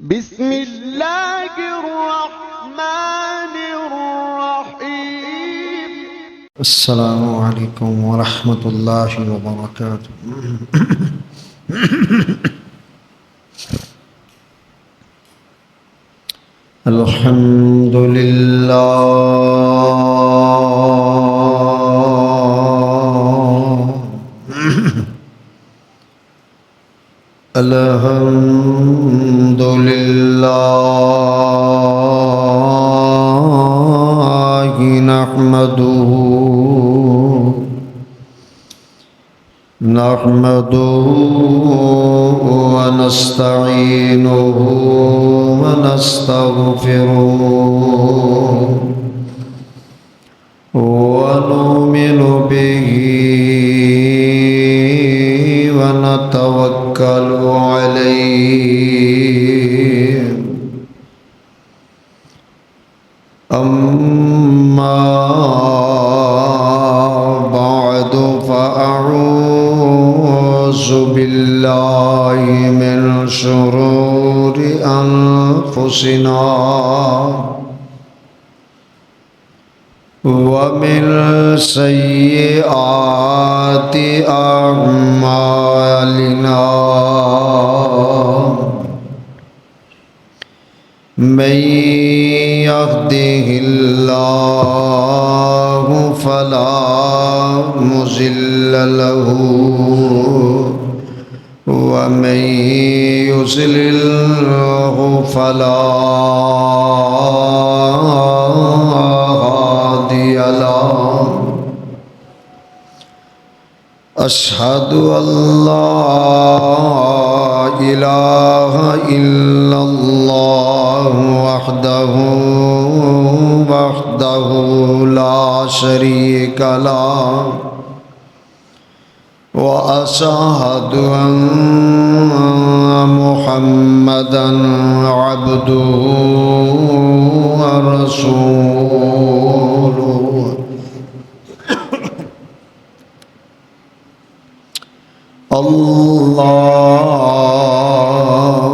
بسم الله الرحمن الرحيم. السلام عليكم ورحمة الله وبركاته. الحمد لله الحمد لله نحمده ونستعينه ونستغفره ونؤمن به ونتوكل عليه. أما بعد فأعوذ بالله من شرور أنفسنا ومن سيئات أعمالنا. من يهده الله فلا مضل له ومن يضلله فلا هادي له. أشهد أن لا إله إلا الله وحده لا شريك له وأشهد أن محمدا عبده ورسوله.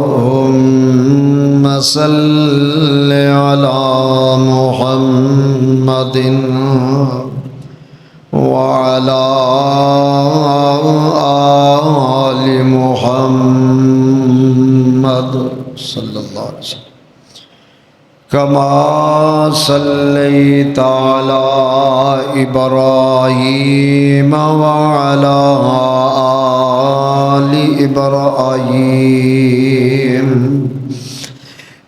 اللهم صل على محمد وعلى آل محمد صلى الله عليه وسلم كما صليت على إبراهيم وعلى آل إبراهيم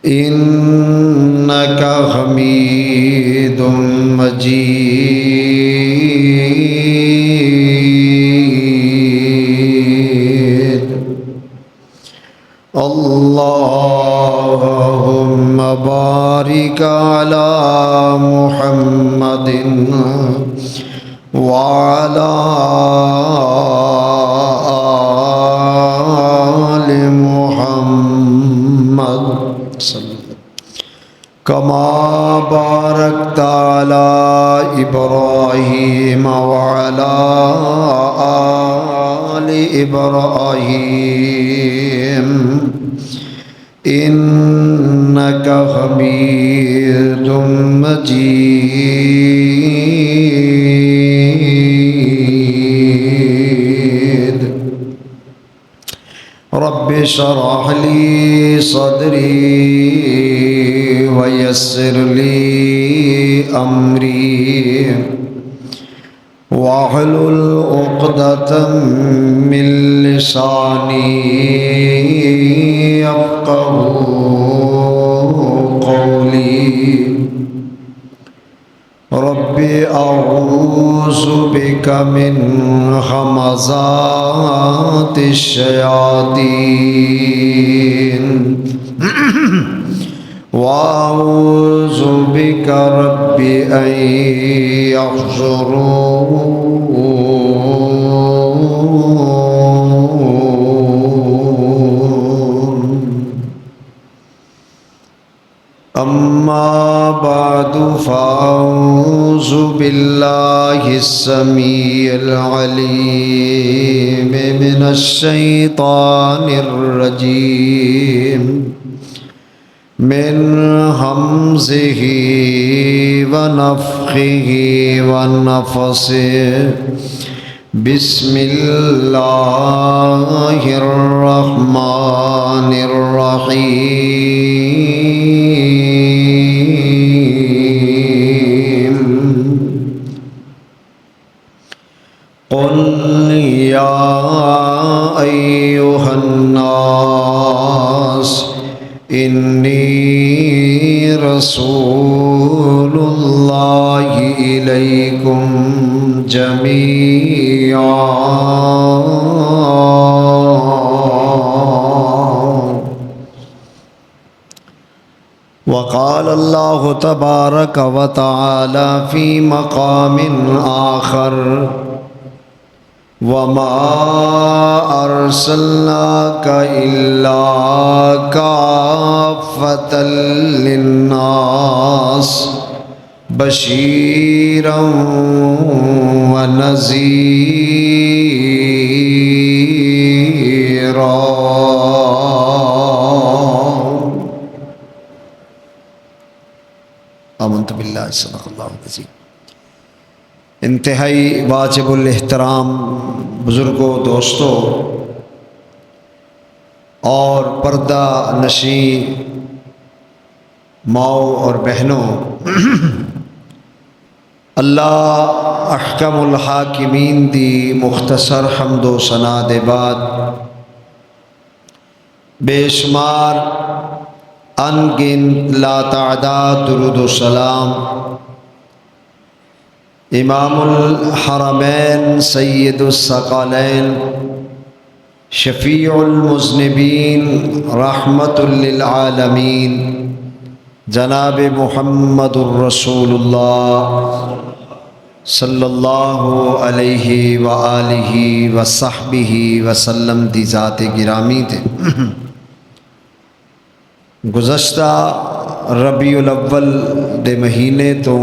إنك حميد مجيد. اللهم بارك على محمد وعلى آل محمد كما باركت على إبراهيم وعلى آل إبراهيم إنك حميد مجيد. رب اشرح لي صدري ويسر لي أمري واحلل عقدة من لساني يفقهوا قولي. ربي أعوذ بك من همزات الشياطين وأعوذ بك ربي أن يحضرون. أما بعد فأعوذ بالله السميع العليم من الشيطان الرجيم. मिन हमज़िही व नफ़्ख़िही व नफ़सिही बिस्मिल्लाहिर्रहमानिर्रहीम क़ुल या अय्युहन्नास इन्नी रसूलुल्लाहि इलैकुम जमीआ वक़ाल अल्लाहु तबारक व तआला फ़ी मक़ामिन आख़र वमा अर्सलनाका इल्ला काफ़्फ़तल लिन्नास बशीरन व नज़ीरा। आमन्तु बिल्लाहि सदक़ल्लाहुल अज़ीम। इंतहाई वाजिबुल एहतराम बुज़ुर्गों, दोस्तों और पर्दा नशी माओ और बहनों, अल्लाह अहकमुल हाकिमीन दी मुख्तसर हम्दो सना दे बाद बेशुमार अनगिनत लातादाद दुरूद व सलाम इमामुल हरमैन सय्यदुस सकलैन शफ़ीउल मुज़निबीन रहमतुल लिल आलमीन जनाब मुहम्मदुर रसूलुल्लाह सल्लल्लाहु अलैहि व आलिहि व सहबिहि वसल्लम दी ज़ात गिरामी थे। गुज़श्ता रबीउल अव्वल दे महीने तो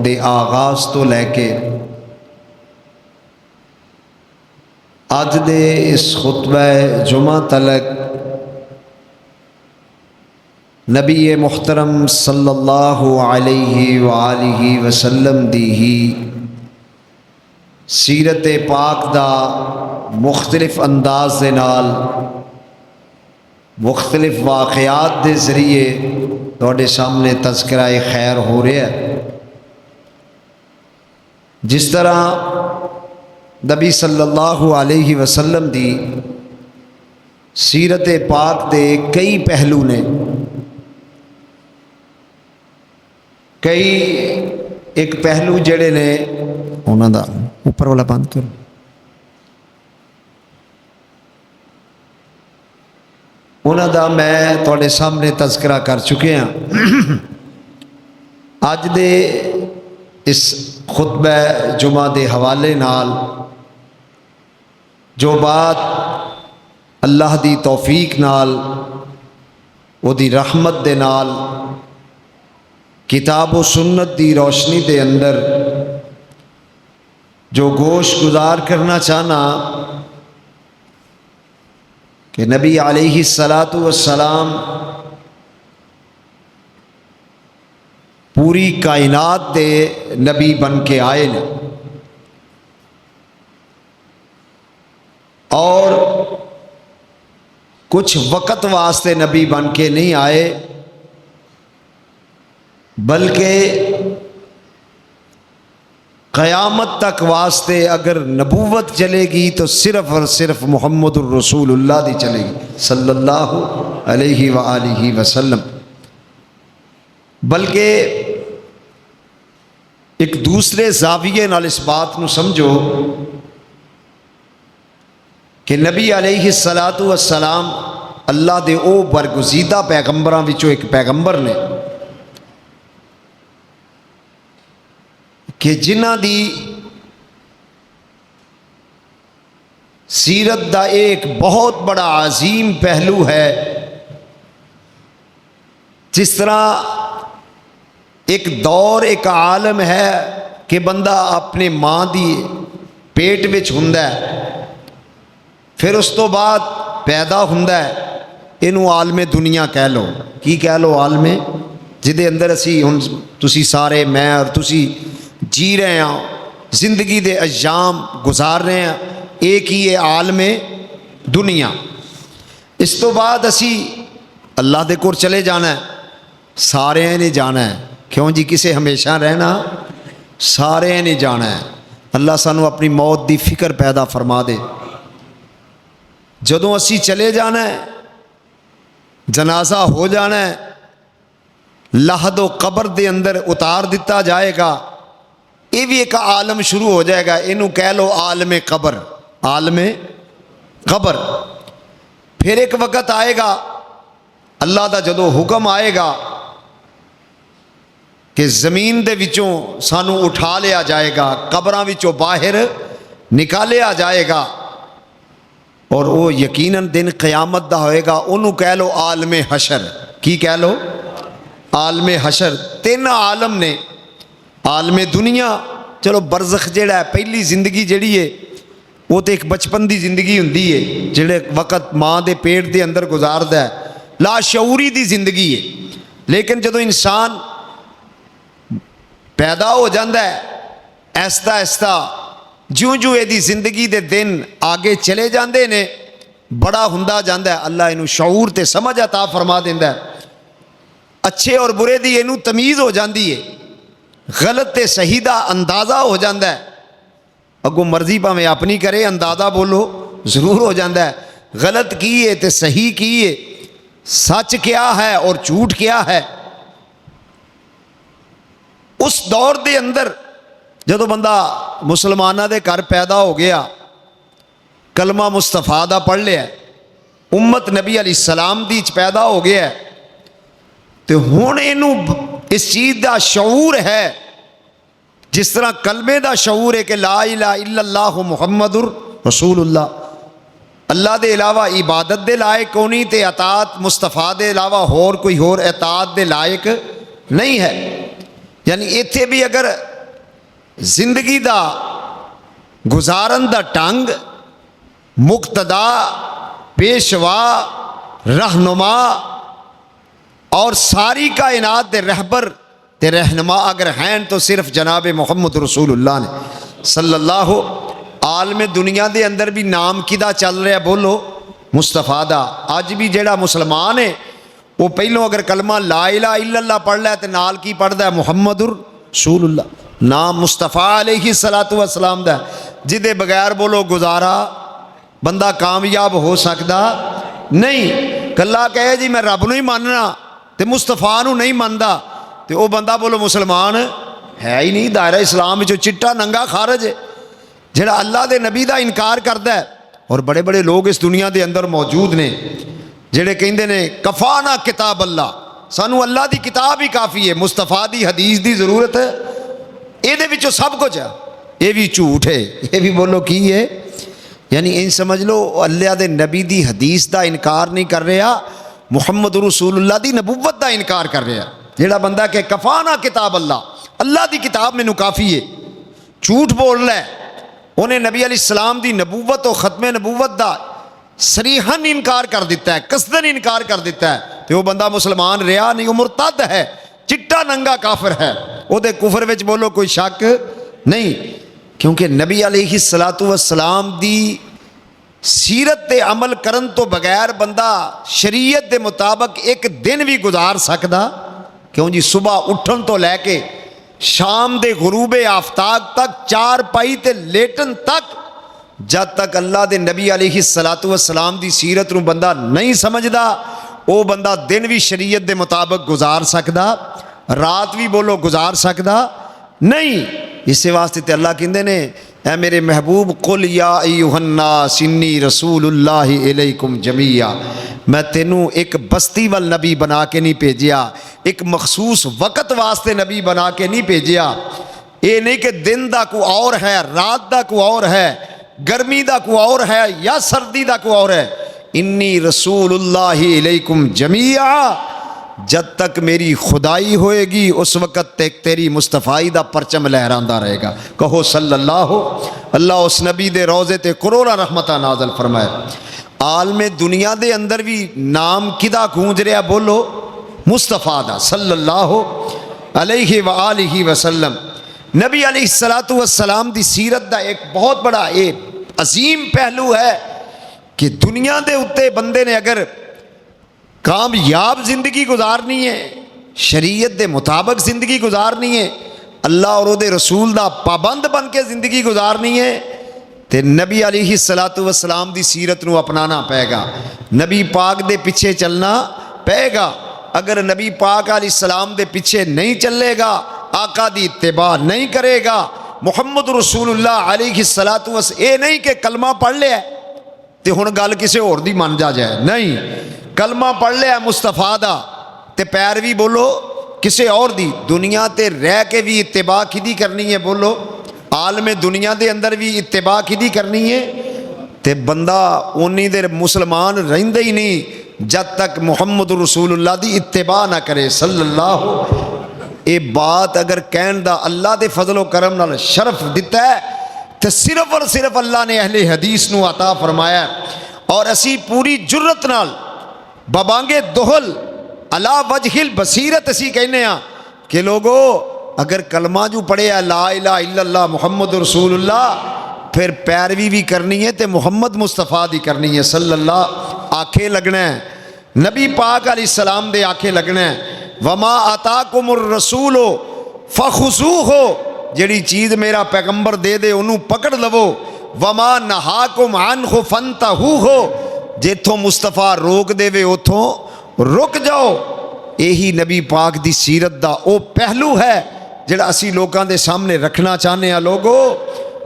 दे आगाज़ तो लैके अज दे इस खुतबा जुमा तलक नबी मुहतरम सल्लल्लाहु अलैहि व आलिहि वसल्लम दी ही सीरत पाक दा मुख्तलिफ अंदाज दे नाल मुख्तलिफ वाक़यात के ज़रिए तुहाडे सामने तज़किरा खैर हो रहा है। जिस तरह नबी सल्लल्लाहु अलैहि वसल्लम दी सीरत पाक दे कई पहलू ने, कई एक पहलू जड़े ने उन्हां दा ऊपर वाला बंद करो, उन्हां दा मैं तुहाडे सामने तज़किरा कर चुके हाँ। अज दे इस खुतबा जुमा दे हवाले नाल जो बात अल्लाह दी तौफीक नाल ओदी रहमत दे नाल किताब व सुन्नत दी रोशनी दे अंदर जो गोश गुजार करना चाहना कि नबी अलैहि सलातु वस्सलाम पूरी कायनात दे नबी बन के आए ने और कुछ वक़्त वास्ते नबी बन के नहीं आए, बल्कि क़यामत तक वास्ते अगर नबूवत चलेगी तो सिर्फ़ और सिर्फ मुहम्मदुर रसूलुल्लाह दी चलेगी सल्लल्लाहु अलैहि व आलिहि वसल्लम। बल्कि एक दूसरे जाविये नाल इस बात को समझो कि नबी अलैहि सलातु वस्सलाम अल्लाह दे ओ बरगुज़ीदा पैगंबरां विचों एक पैगंबर ने कि जिन्हां दी सीरत दा एक बहुत बड़ा अजीम पहलू है। जिस तरह एक दौर एक आलम है कि बंदा अपने माँ दी पेट विच हुंदा है, फिर उस तो बाद पैदा हुंदा है, इनू आलमे दुनिया कह लो। की कह लो? आलमे जिदे अंदर असी हुण तुसी सारे मैं और तुसी जी रहे हैं, जिंदगी दे अजाम गुजार रहे हैं, एक ही है आलमे दुनिया। इस तो बाद असी अल्लाह दे कोल चले जाना है, सारे ने जाना है। क्यों जी? किसे हमेशा रहना, सारे ने जाना है। अल्लाह सानू अपनी मौत की फिक्र पैदा फरमा दे। जदों असी चले जाना है, जनाजा हो जाना है, लाहदो कबर दे अंदर उतार दिता जाएगा। ये भी एक आलम शुरू हो जाएगा। इनू कह लो आलमे कबर, आलमे कबर। फिर एक वक्त आएगा अल्लाह का जदों हुक्म आएगा कि जमीन दे विचों सानू उठा लिया जाएगा, कबरां विचों बाहर निकालिया जाएगा, और वो यकीनन दिन क़यामत दा होएगा। उन्होंने कह लो आलमे हशर। की कह लो? आलमे हशर। तीन आलम ने, आलमे दुनिया, चलो बरज़ख जिहड़ा है, पहली जिंदगी जिहड़ी है वो तो एक बचपन की जिंदगी हुंदी है, जिहड़े वक्त माँ के पेट के अंदर गुजारदा है, लाशऊरी की जिंदगी है। लेकिन जदों इंसान पैदा हो जाता है, ऐसता ऐसता ज्यों ज्यों यदी जिंदगी के दिन आगे चले जाते ने, बड़ा हुंदा जाता है। अल्लाह इनू शऊर ते समझ अता फरमा देंदा है। अच्छे और बुरे दी इनू तमीज़ हो जाती है, गलत ते सही दा अंदाज़ा हो जाता है। अगों मर्जी भावें अपनी करे, अंदाज़ा बोलो जरूर हो जाता है। गलत की है ते सही की है, सच क्या है और झूठ क्या है। उस दौर के अंदर जदों बंदा मुसलमाना दे घर पैदा हो गया, कलमा मुस्तफा दा पढ़ लिया, उम्मत नबी अलैहिस्सलाम दी पैदा हो गया, तो हुण इनू इस चीज़ का शऊर है, जिस तरह कलमे का शऊर है कि ला इलाहा इल्लल्लाहु मुहम्मदुर रसूलुल्लाह, अल्लाह के अलावा इबादत के लायक कोई, तो अतात मुस्तफा के अलावा होर कोई होर अतात के लायक नहीं है। यानी इत्थे भी अगर जिंदगी का गुजारन का ढंग, मुक्तदा, पेशवा, रहनुमा और सारी कायनात के रहबर ते रहनुमा अगर हैं तो सिर्फ जनाब मुहम्मद रसूलुल्लाह ने सल्लल्लाहु। आलम दुनिया के अंदर भी नाम किदा चल रहा, बोलो मुस्तफा दा। अज भी जेड़ा मुसलमान है वो पहलों अगर कलमा ला इलाहा इल्लल्लाह पढ़ लै तो नाल की पढ़दा है मुहम्मदुर रसूलुल्लाह। नाम मुस्तफा अलैहिस्सलातु वस्सलाम दा, जिदे बगैर बोलो गुजारा बंदा कामयाब हो सकता नहीं। कला कहे जी मैं रब नूं ही मानना ते मुस्तफा नूं नहीं मानदा, तो वह बंदा बोलो मुसलमान है ही नहीं। दायरा इस्लाम जो चिट्टा नंगा खारज है, जिहड़ा अल्लाह के नबी का इनकार करता है। और बड़े बड़े लोग इस दुनिया के अंदर मौजूद ने जिहड़े कहंदे ने कफाना किताब अल्लाह, सानू अल्लाह की किताब ही काफ़ी है, मुस्तफा की हदीस की जरूरत है, ये विचों सब कुछ है। ये भी झूठ है, ये भी बोलो की है। यानी इन समझ लो अल्लाह के नबी की हदीस का इनकार नहीं कर रहा, मुहम्मद रसूलुल्लाह की नबूवत का इनकार कर रहा। जिहड़ा बंदा कहे कफाना किताब अल्लाह, अल्लाह की किताब मैनू काफ़ी है, झूठ बोल रहा है। उन्हें नबी अलैहिस्सलाम की नबूवत और ख़त्मे नबूवत का सरीहन इनकार कर दिता है, कसदन इनकार कर दिता है, तो वह बंदा मुसलमान रहा नहीं, वो मुरतद है, चिट्टा नंगा काफिर है। उहदे कुफर विच बोलो कोई शक नहीं, क्योंकि नबी अलैहिस्सलातु वस्सलाम दी सीरत ते अमल करन तो बगैर बंदा शरीयत के मुताबिक एक दिन भी गुजार सकता। क्यों जी? सुबह उठन तो लैके शाम दे गुरूबे आफ्ताब तक, चार पाई ते लेटन तक, जब तक अल्लाह के नबी अलैहिस्सलातु वस्सलाम दी सीरत नूं बंदा नहीं समझदा, वो बंदा दिन भी शरीयत के मुताबिक गुजार सकता, रात भी बोलो गुजार सकता नहीं। इस वास्ते ते अल्लाह कहंदे ने ऐ मेरे महबूब कुल या अय्युहन्नास इन्नी रसूलुल्लाहि इलैकुम जमीया, मैं तेनू एक बस्ती वाल नबी बना के नहीं भेजिया, एक मखसूस वक़्त वास्ते नबी बना के नहीं भेजिया। ये नहीं कि दिन का कोई और है, रात का कोई और है, गर्मी का कोई और है या सर्दी का कोई और है। इन्नी रसूलुल्लाहि इलैकुम जमीया, जब तक मेरी खुदाई होएगी उस वक़्त तक तेरी मुस्तफ़ाई का परचम लहरांदा रहेगा। कहो सल्लल्लाहु। अल्लाह उस नबी दे रोज़े ते करोड़ा रहमतां नाज़िल फरमाए। आलमे दुनिया दे अंदर भी नाम किदा गूंज रहा, बोलो मुस्तफा दा सल्लल्लाहु अलैहि व आलिहि वसल्लम। नबी अलैहिस्सलातु वस्सलाम दी सीरत दा एक बहुत बड़ा एक अजीम पहलू है कि दुनिया दे उत्ते बंदे ने अगर कामयाब जिंदगी गुजारनी है, शरीयत दे मुताबिक जिंदगी गुजारनी है, अल्लाह और उहदे रसूल दा पाबंद बन के जिंदगी गुजारनी है, तो नबी अलैहिस्सलातु वस्सलाम दी सीरत नूं अपनाना पेगा, नबी पाक दे पिछे चलना पेगा। अगर नबी पाक अलैहिस्सलाम दे पिछे नहीं चलेगा, आका दी इत्तिबा नहीं करेगा, मुहम्मद रसूलुल्लाह अलैहिस्सलातु वस्सलाम ये नहीं कि कलमा पढ़ लिया तो हुण गल किसी होर दी मन जा जाए, नहीं, कलमा पढ़ लिया मुस्तफा दा ते पैरवी बोलो किसी और दी, दुनिया ते रह के भी इत्तिबा किदी करनी है, बोलो आलमे दुनिया दे अंदर भी इत्तिबा किदी करनी है, ते बंदा उन्नी देर मुसलमान रहिंदा ही नहीं जब तक मुहम्मद रसूलुल्लाह दी इत्तिबा ना करे सल्लल्लाहु। ये बात अगर कहन दा अल्लाह दे फजलो करम नाल शरफ दिता है तो सिर्फ और सिर्फ अल्लाह ने अहले हदीस नूं अता फरमाया, और असी पूरी जुर्रत नाल बबांगे दोहल अला वजहिल बसीरत असी कहने कि लोगो अगर कलमा जू पढ़े ला इलाहा इल्लल्लाह मुहम्मद रसूलुल्लाह, फिर पैरवी भी करनी है तो मुहम्मद मुस्तफ़ा दी करनी है सल्लल्लाहु, आखे लगना है नबी पाक अलैहिस्सलाम दे आखे लगना है, वमा आताकुमुर रसूलो फखुज़ूहु, जिहड़ी चीज़ मेरा पैगंबर दे दे उन्होंने पकड़ लवो, वमा नहाकुम अन्हु फंतहूहु, जिथों मुस्तफ़ा रोक देवे उथों रुक जाओ। यही नबी पाक दी सीरत दा ओ पहलू है जिहड़ा असी लोगों के सामने रखना चाहते हैं। लोगो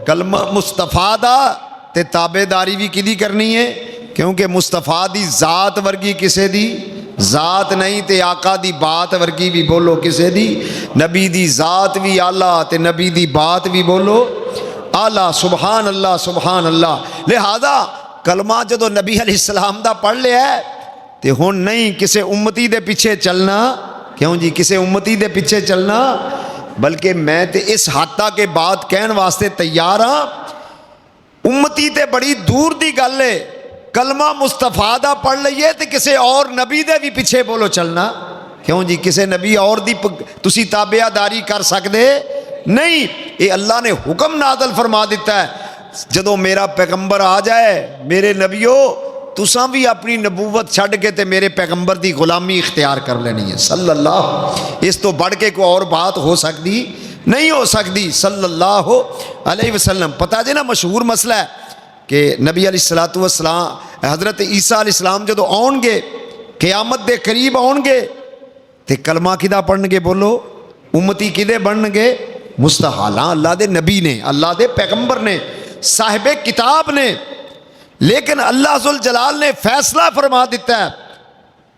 कलमा मुस्तफा दा ते ताबेदारी भी किदी करनी है, क्योंकि मुस्तफा दी जात वर्गी किसे दी जात नहीं, ते आका दी बात वर्गी भी बोलो किसे दी, नबी दी जात भी आला ते नबी दी बात भी बोलो आला, सुबहान अल्लाह सुबहान अल्लाह। लिहाजा कलमा जो नबी अलैहिस्सलाम दा पढ़ लिया है तो हुण नहीं किसी उम्मती दे पीछे चलना, क्यों जी किसी उम्मती दे पीछे चलना, बल्कि मैं तो इस हद तक के बात कहने वास्ते तैयार हाँ, उम्मती ते बड़ी दूर दी गल है, कलमा मुस्तफा दा पढ़ लीए तो किसी और नबी दे भी पीछे बोलो चलना, क्यों जी किसी नबी और दी तुसी ताबेदारी कर सकते नहीं, ये अल्लाह ने हुक्म नादल फरमा दिता है, जदों मेरा पैगंबर आ जाए मेरे नबियो तुसां भी अपनी नबूवत छड़ के ते मेरे पैगंबर की गुलामी इख्तियार कर लेनी है सल्लल्लाहु, इस तो बढ़ के कोई और बात हो सकती नहीं हो सकती सल्लल्लाहु अलैहि वसल्लम। पता जे ना मशहूर मसला है कि नबी अलैहिस्सलातु वस्सलाम हज़रत ईसा अलैहिस्सलाम जदों आउणगे क़यामत दे करीब आउणगे ते कलमा किदा पढ़नगे, बोलो उम्मती किदे बनणगे, मुस्तफा अल्लाह दे नबी ने, अल्लाह दे पैगंबर ने, साहिबे किताब ने, लेकिन अल्लाह जुल जलाल ने फैसला फरमा दिता है,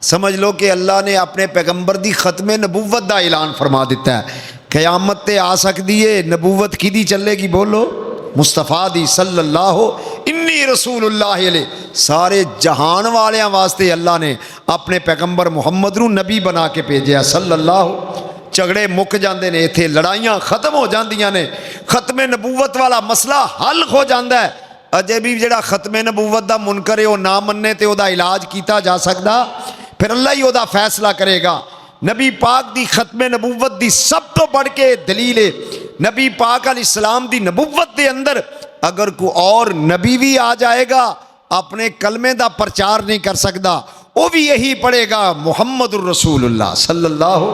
समझ लो कि अल्लाह ने अपने पैगंबर दी खत्मे नबूवत का ऐलान फरमा दिता है, क़यामत ते आ सकती है, नबूवत किदी चलेगी, बोलो मुस्तफ़ा दी सल्लल्लाहु इन्नी रसूलुल्लाह अलैहि, सारे जहान वालियां वास्ते अल्लाह ने अपने पैगंबर मुहम्मद नूं नबी बना के भेजा सल्लल्लाहु। झगड़े मुक जाते हैं, इत्थे लड़ाइयाँ खत्म हो जांदियां ने, खत्मे नबूवत वाला मसला हल हो जाता है, अजे भी जिहड़ा खत्मे नबूवत का मुनकर है वह ना मन्ने तो वह इलाज किया जा सकता, फिर अल्लाह ही वह फैसला करेगा। नबी पाक की खत्मे नबूवत की सब तो बढ़ के दलील है, नबी पाक अलैहिस्सलाम की नबूवत के अंदर अगर कोई और नबी भी आ जाएगा अपने कलमे का प्रचार नहीं कर सकता, वो भी यही पढ़ेगा मुहम्मदुर रसूलुल्लाह सल्लल्लाहु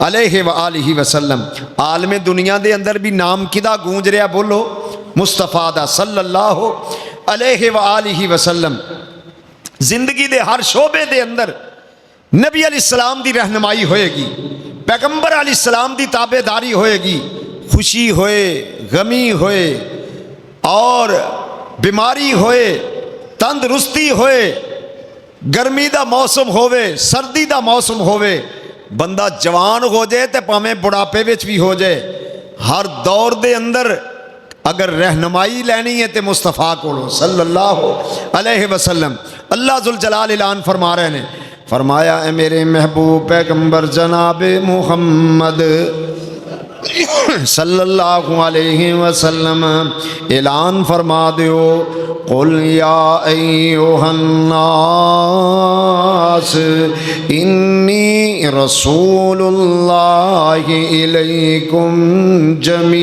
अलैहि व आलिहि वसल्लम। आलमे दुनिया के अंदर भी नाम किदा गूंज रहा, बोलो मुस्तफा दा सल्लल्लाहु अलैहि व आलिहि वसल्लम। जिंदगी दे हर शोबे दे अंदर नबी अलैहिस्सलाम दी रहनुमाई होएगी, पैगंबर अलैहिस्सलाम दी ताबेदारी होएगी, खुशी होए गमी होए और बीमारी होए तंदरुस्ती होए, गर्मी का मौसम होवे सर्दी का मौसम होवे, बंदा जवान हो जाए तो भावें बुढ़ापे विच भी हो जाए, हर दौर दे अंदर अगर रहनुमाई लैनी है तो मुस्तफ़ा को सल्लल्लाहु अलैहि वसल्लम। अल्लाह जुल जलाल ऐलान फरमा रहे हैं, फरमाया ए मेरे महबूब पैगंबर जनाब मुहम्मद सल्लल्लाहु अलैहि वसल्लम ऐलान फरमा दियो, कुल या अय्युहन्नास इन्नी रसूलुल्लाहि इलैकुम जमीआ।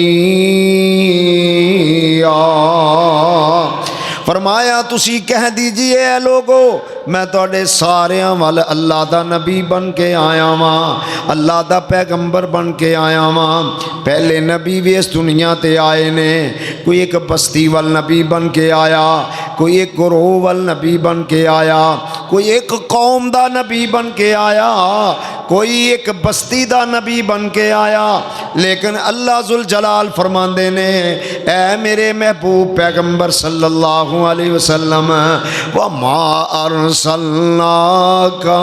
फरमाया तुसी कह दीजिए ए लोगो, मैं तुहाडे सारियां वाल अल्लाह दा नबी बन के आया वां, अल्लाह दा पैगंबर बन के आया वां। पहले नबी भी इस दुनिया ते आए ने, कोई एक बस्ती वाल नबी बन के आया, कोई एक गुरोह वाल नबी बन के आया, कोई एक कौम दा नबी बन के आया, कोई एक बस्ती दा नबी बन के आया। लेकिन अल्लाह जुल जलाल फरमांदे ने, ऐ मेरे महबूब पैगंबर सल्लल्लाहु अलैहि वसल्लम, वमा अरसलनाका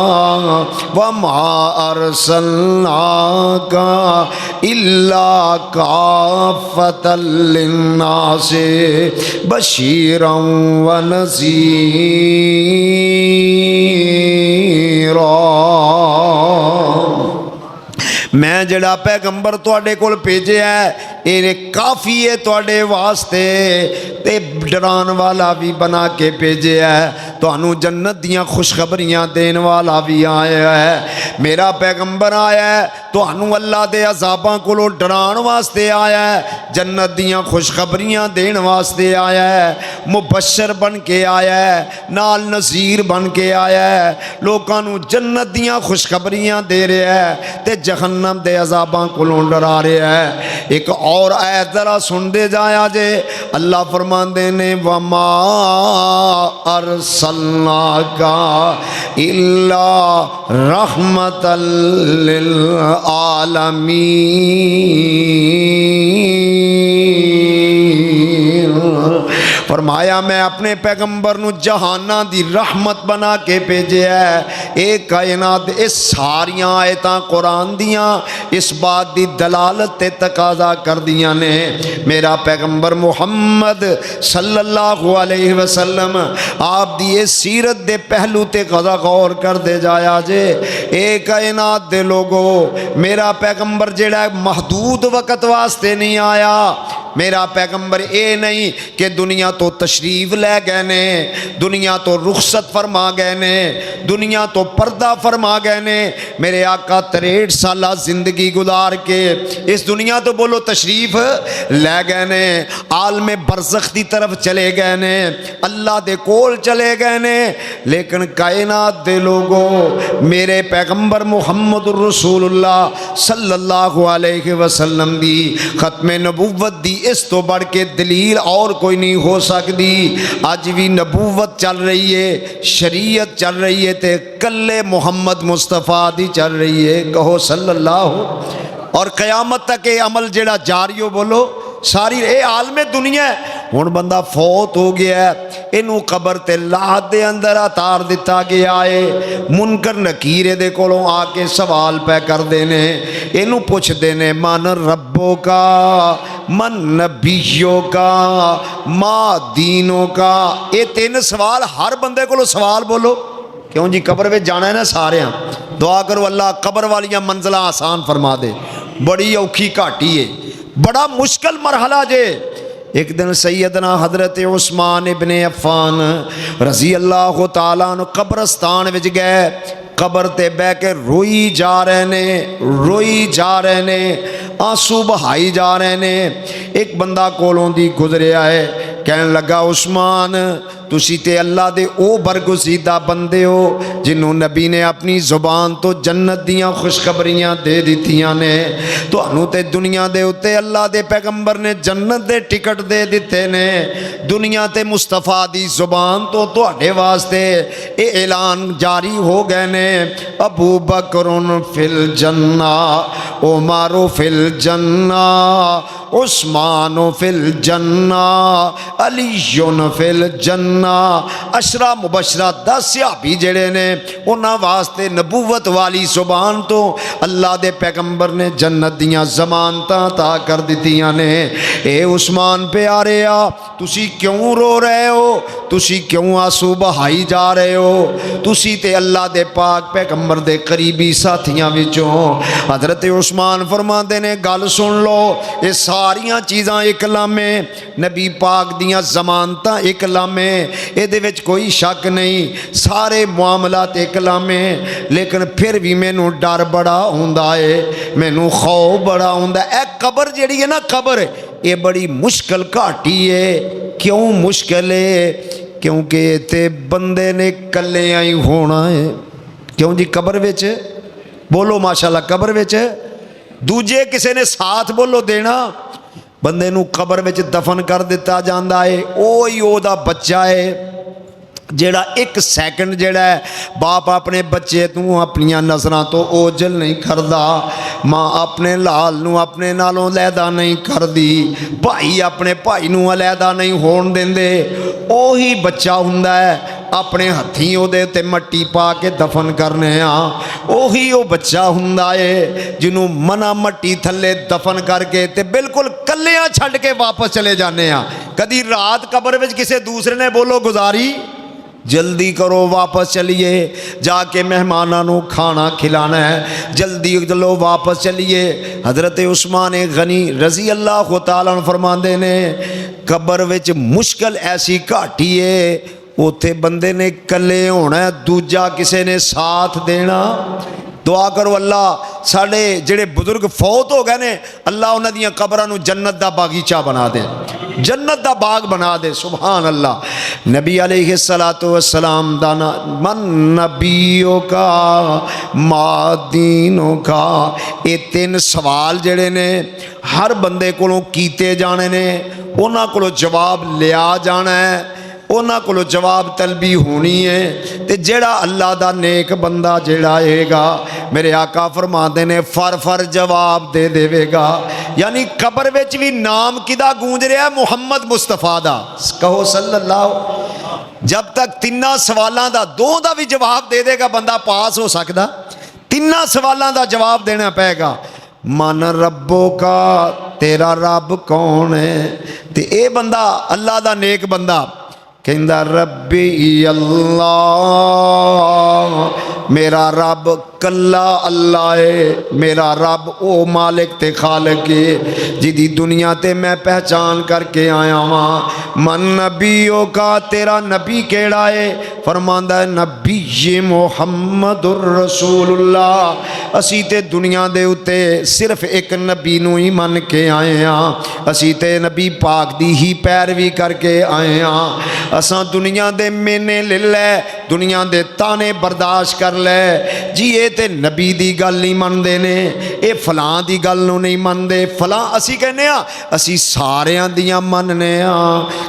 वमा अरसलनाका इल्ला काफतल लिन्नासे बशीरन व नज़ीरा। मैं जड़ा पैगंबर तुहाडे कोल भेजिया है, ये काफ़ी है तुहाडे वास्ते, ते डरान वाला भी बना के भेजिया है, तुहानू जन्नत दियाँ खुशखबरियाँ देने वाला भी आया है। मेरा पैगंबर आया है तुहानू अल्लाह दे अजाबां कोलों डरान वास्ते आया है, जन्नत दियाँ खुशखबरियाँ देने वास्ते आया है, मुबशर बन के आया है, नाल नज़ीर बन के आया है, लोगों नू जन्नत दियाँ खुशखबरियाँ दे रहा है ते जहन्नम दे अजाबां कोलों डरा रहा है। एक और आयत जरा सुनते जाया जे, अल्लाह फरमांदे ने, वमा अरसलनाका इल्ला रहमतल लिल आलमीन। फरमाया मैं अपने पैगंबर नू जहाना दी रहमत बना के भेजिया है। एक कायनात इस सारियां आयतां कुरान दियां इस बात दी दलालत ते तकाजा कर दियां ने, मेरा पैगंबर मुहम्मद सल्लल्लाहु अलैहि वसल्लम आप दी इस सीरत दे पहलू ते गौर कर दे जाया जे। एक कायनात दे लोगो, मेरा पैगंबर जेड़ा महदूद वक़्त वास्ते नहीं आया, मेरा पैगंबर ये नहीं कि दुनिया तो तशरीफ लै गए ने, दुनिया तो रुखसत फरमा गए ने, दुनिया तो पर्दा फरमा गए ने। मेरे आका 63 साल जिंदगी गुजार के इस दुनिया तो बोलो तशरीफ लै गए ने, आलमे बरज़ख की तरफ चले गए ने, अल्लाह दे कोल चले गए ने। लेकिन कायनात दे लोगों, मेरे पैगंबर मुहम्मद रसूलुल्लाह सल्लल्लाहु अलैहि वसल्लम दी खत्मे नबुव्वत दी इस तो बढ़ के दलील और कोई नहीं हो सकती। अज भी नबूवत चल रही है, शरीयत चल रही है, ते कल्ले मुहम्मद मुस्तफ़ा दी चल रही है, कहो सल्लल्लाहु, और क़यामत तक ये अमल जेड़ा जारी हो, बोलो सारी ये आलमे दुनिया है। हुण बंदा फौत हो गया है, इनू कबर ते लाह दे अंदर उतार दिता गया है। मुनकर नकीर दे कोलों आके सवाल पै करदे ने, इनू पुछदे ने, मन रब्बो का, मन नबियों का, माँ दीनों का। ये 3 सवाल हर बंदे कोलों सवाल, बोलो क्यों जी, कबर में जाना है ना सारे। दुआ करो अल्लाह कबर वालियां मंजिलां आसान फरमा दे। बड़ी औखी घाटी है, बड़ा मुश्किल मरहला जे। एक दिन सैयदना हजरत उस्मान इब्ने अफ़्फ़ान रज़ी अल्लाह तआला अन्हु कब्रस्तान विच गए, कबर ते बह के रोई जा रहे ने, रोई जा रहे ने, आंसू बहाई जा रहे ने। एक बंदा कोलों दी गुजरिया है, कहन लगा, उस्मान तुसी ते अल्लाह दे ओ बरगुज़ीदा बंदे हो जिन्हों नबी ने अपनी जुबान तो जन्नत दियाँ खुशखबरियाँ दे दित्तियां ने। तुहानू ते दुनिया दे उत्ते अल्लाह दे पैगंबर ने जन्नत दे टिकट दे दिते ने। दुनिया ते मुस्तफ़ा दी जुबान तो तुहाडे वास्ते ये ऐलान जारी हो गए ने, अबू बकरुन फिल जन्ना, उमर फिल जन्ना, उस्मान फिल जन्ना, अलीयुन फिल जन्ना, जन्ना। अशरा मुबशरा 10 सहाबी जेड़े ने उन्हां वास्ते नबूवत वाली जुबान तो अल्लाह दे पैगंबर ने जन्नत दियां जमानतां ता कर दित्तियां ने। ए उस्मान प्यारे आ तुसी क्यों रो रहे हो, तुसी क्यों आंसू बहाई जा रहे हो? तुसी ते अल्लाह दे पाक पैगंबर दे करीबी साथियां विचों। हजरत उस्मान फरमाते ने गल सुन लो, ये सारियां चीज़ां एक लामे, नबी पाक दियां जमानतां एक लामे, इहदे विच कोई शक नहीं, सारे मामलात एक लामे। लेकिन फिर भी मैनू डर बड़ा हुंदा है, मैनू खौफ बड़ा हुंदा है। कबर जिहड़ी है ना, कबर ये बड़ी मुश्किल घाटी है। क्यों मुश्किल है? क्योंकि इत्थे बंदे ने कल्लियां ही होना है। क्यों जी? कबर विच बोलो माशाल्लाह, कबर विच दूजे किसी ने साथ बोलो देना, बंदे नू कबर विच दफन कर दिता जाता है। ओही ओहदा बच्चा है जेड़ा एक सैकंड जेड़ा है बाप अपने बच्चे तू अपनियां नज़रां तो ओझल नहीं करदा, माँ अपने लाल नू अपने नालों अलहदा नहीं करदी, भाई अपने भाई नू अलहदा नहीं होण देंदे। ओही बच्चा हुंदा है अपने हत्थीं ओहदे ते मट्टी पा के दफन करने आ। ओही वो बच्चा हुंदा है जिन्हों मना मट्टी थल्ले दफन करके ते बिल्कुल कल्लियां छड्ड के वापस चले जाने आ। कदी रात कबर विच किसी दूसरे ने बोलो गुजारी, जल्दी करो वापस चलिए, जाके मेहमानों को खाना खिलाना है, जल्दी चलो वापस चलिए। हज़रत उस्मान गनी रज़ी अल्लाह तआला अन्हु फरमाते ने कबर विच मुश्किल ऐसी घाटी है, उत्थे बंदे ने कल्ले होना है, दूजा किसी ने साथ देना। दुआ करो अल्लाह साढ़े जेड़े बुजुर्ग फौत हो गए ने, अल्लाह उन्हां दियां कबरां नूं जन्नत दा बागीचा बना दे, जन्नत दा बाग बना दे। सुभान अल्लाह। नबी अलैहिस्सलातु वस्सलाम दाना मन नबियों का मादीनों का, ये 3 सवाल जेड़े ने हर बंदे कोलों कीते जाने ने, उन्हां कोलों जवाब लिया जाना है, उन्हां कोलों जवाब तलबी होनी है। ते जेड़ा अल्लाह दा नेक बंदा जेड़ा हैगा, मेरे आका फरमाते ने फर फर जवाब दे देवेगा। यानी कबर विच भी नाम किदा गूंज रहा? मुहम्मद मुस्तफा दा। कहो सल्लल्लाहु। जब तक 3 सवालों का 2 का भी जवाब दे देगा बंदा पास हो सकता, 3 सवालों का जवाब देना पेगा। मन रब्बो का, तेरा रब कौन है? ते ये बंदा अल्लाह दा नेक बंदा कहंदा रब्बी अल्लाह, मेरा रब कल्ला अल्लाह है, मेरा रब ओ मालिक ते खालिक है जिदी दुनिया ते मैं पहचान करके आया वहाँ। मन नबियों का, तेरा नबी केड़ा है? फरमांदा है नबी ये मुहम्मदुर रसूलुल्लाह। असी ते दुनिया दे उत्ते सिर्फ एक नबी नू ही मन के आए हाँ, असी ते नबी पाक दी ही पैरवी करके आए हाँ। असां दुनिया दे मेने ले लै, दुनिया दे ताने बर्दाश्त कर ले जी, ये ते नबी दी गल नहीं मनते ने, ये फलां दी गल नूं नहीं मनते। फलां असी कहने आ, असी सारियां दियां मनने आ।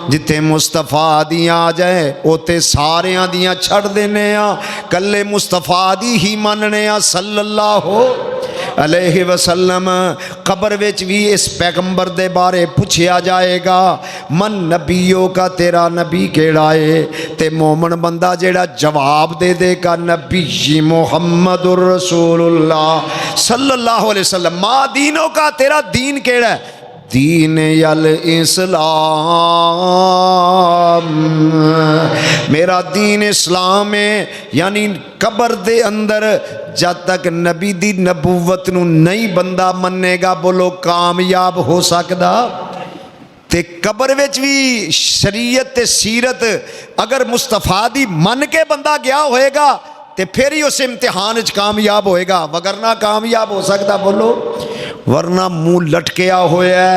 जिथे मुस्तफा दियां आ जाए उत्ते सारियां दियां छड़ देने आ, कल्ले मुस्तफा दी ही मनने आ सल्लल्लाहु अलैहि वसल्लम। कबर विच भी इस पैगंबर दे बारे पूछया जाएगा, मन नबियों का, तेरा नबी केड़ा है? ते मोमन बंदा जेड़ा जवाब दे देगा नबी मुहम्मदुर रसूलुल्लाह सल्लल्लाहु अलैहि वसल्लम। मा दीनों का, तेरा दीन केड़ा है? दीन अल इस्लाम, मेरा दीन इस्लाम है। यानी कबर दे अंदर जब तक नबी दी नबूवत नूं नहीं बंदा मन्नेगा, बोलो कामयाब हो सकदा? ते कबर विच भी शरीयत ते सीरत अगर मुस्तफा दी मन के बंदा गया होएगा ते फिर ही उस इम्तिहान च कामयाब होएगा, वगरना कामयाब हो सकता? बोलो। वरना मुँह लटकिया होया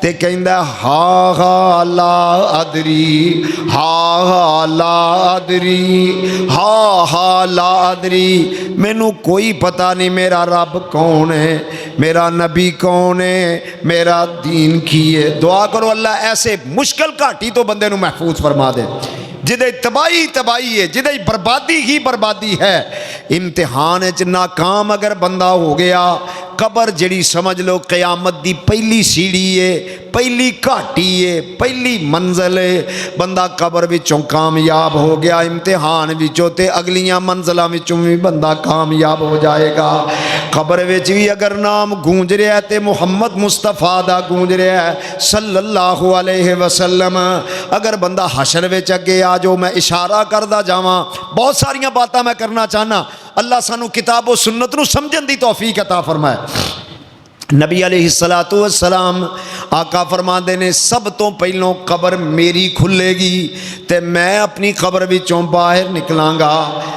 ते कहंदा हा हा ला अदरी, हा हा ला अदरी, हा हा ला अदरी, मैनू कोई पता नहीं मेरा रब कौन है, मेरा नबी कौन है, मेरा दीन की है। दुआ करो अल्लाह ऐसे मुश्किल घाटी तो बंदे नू महफूज फरमा दे, जिदे तबाही तबाही है, जिदे बर्बादी ही बर्बादी है। इम्तिहान च नाकाम अगर बंदा हो गया, कबर जड़ी समझ लो क़यामत दी पहली सीढ़ी है, पहली घाटी है, पहली मंजिल है। बंदा कबर विचों कामयाब हो गया, इम्तिहान विचों ते अगलियां मंजिलों विचों भी बंदा कामयाब हो जाएगा। कबर विच भी अगर नाम गूंज रहा है तो मुहम्मद मुस्तफा दा गूंज रहा है सल्लल्लाहु अलैहि वसल्लम। अगर बंदा हशर विच अगे आ जाओ, मैं इशारा करदा जावां, बहुत सारियां बातां मैं करना चाहना, अल्लाह सानू किताब और सुन्नत नू समझण दी तौफीक अता फरमाए। नबी अलैहिस्सलातु वस्सलाम आका फरमाते ने सब तो पहलों कबर मेरी खुलेगी ते मैं अपनी कबर विचों बाहर निकलांगा।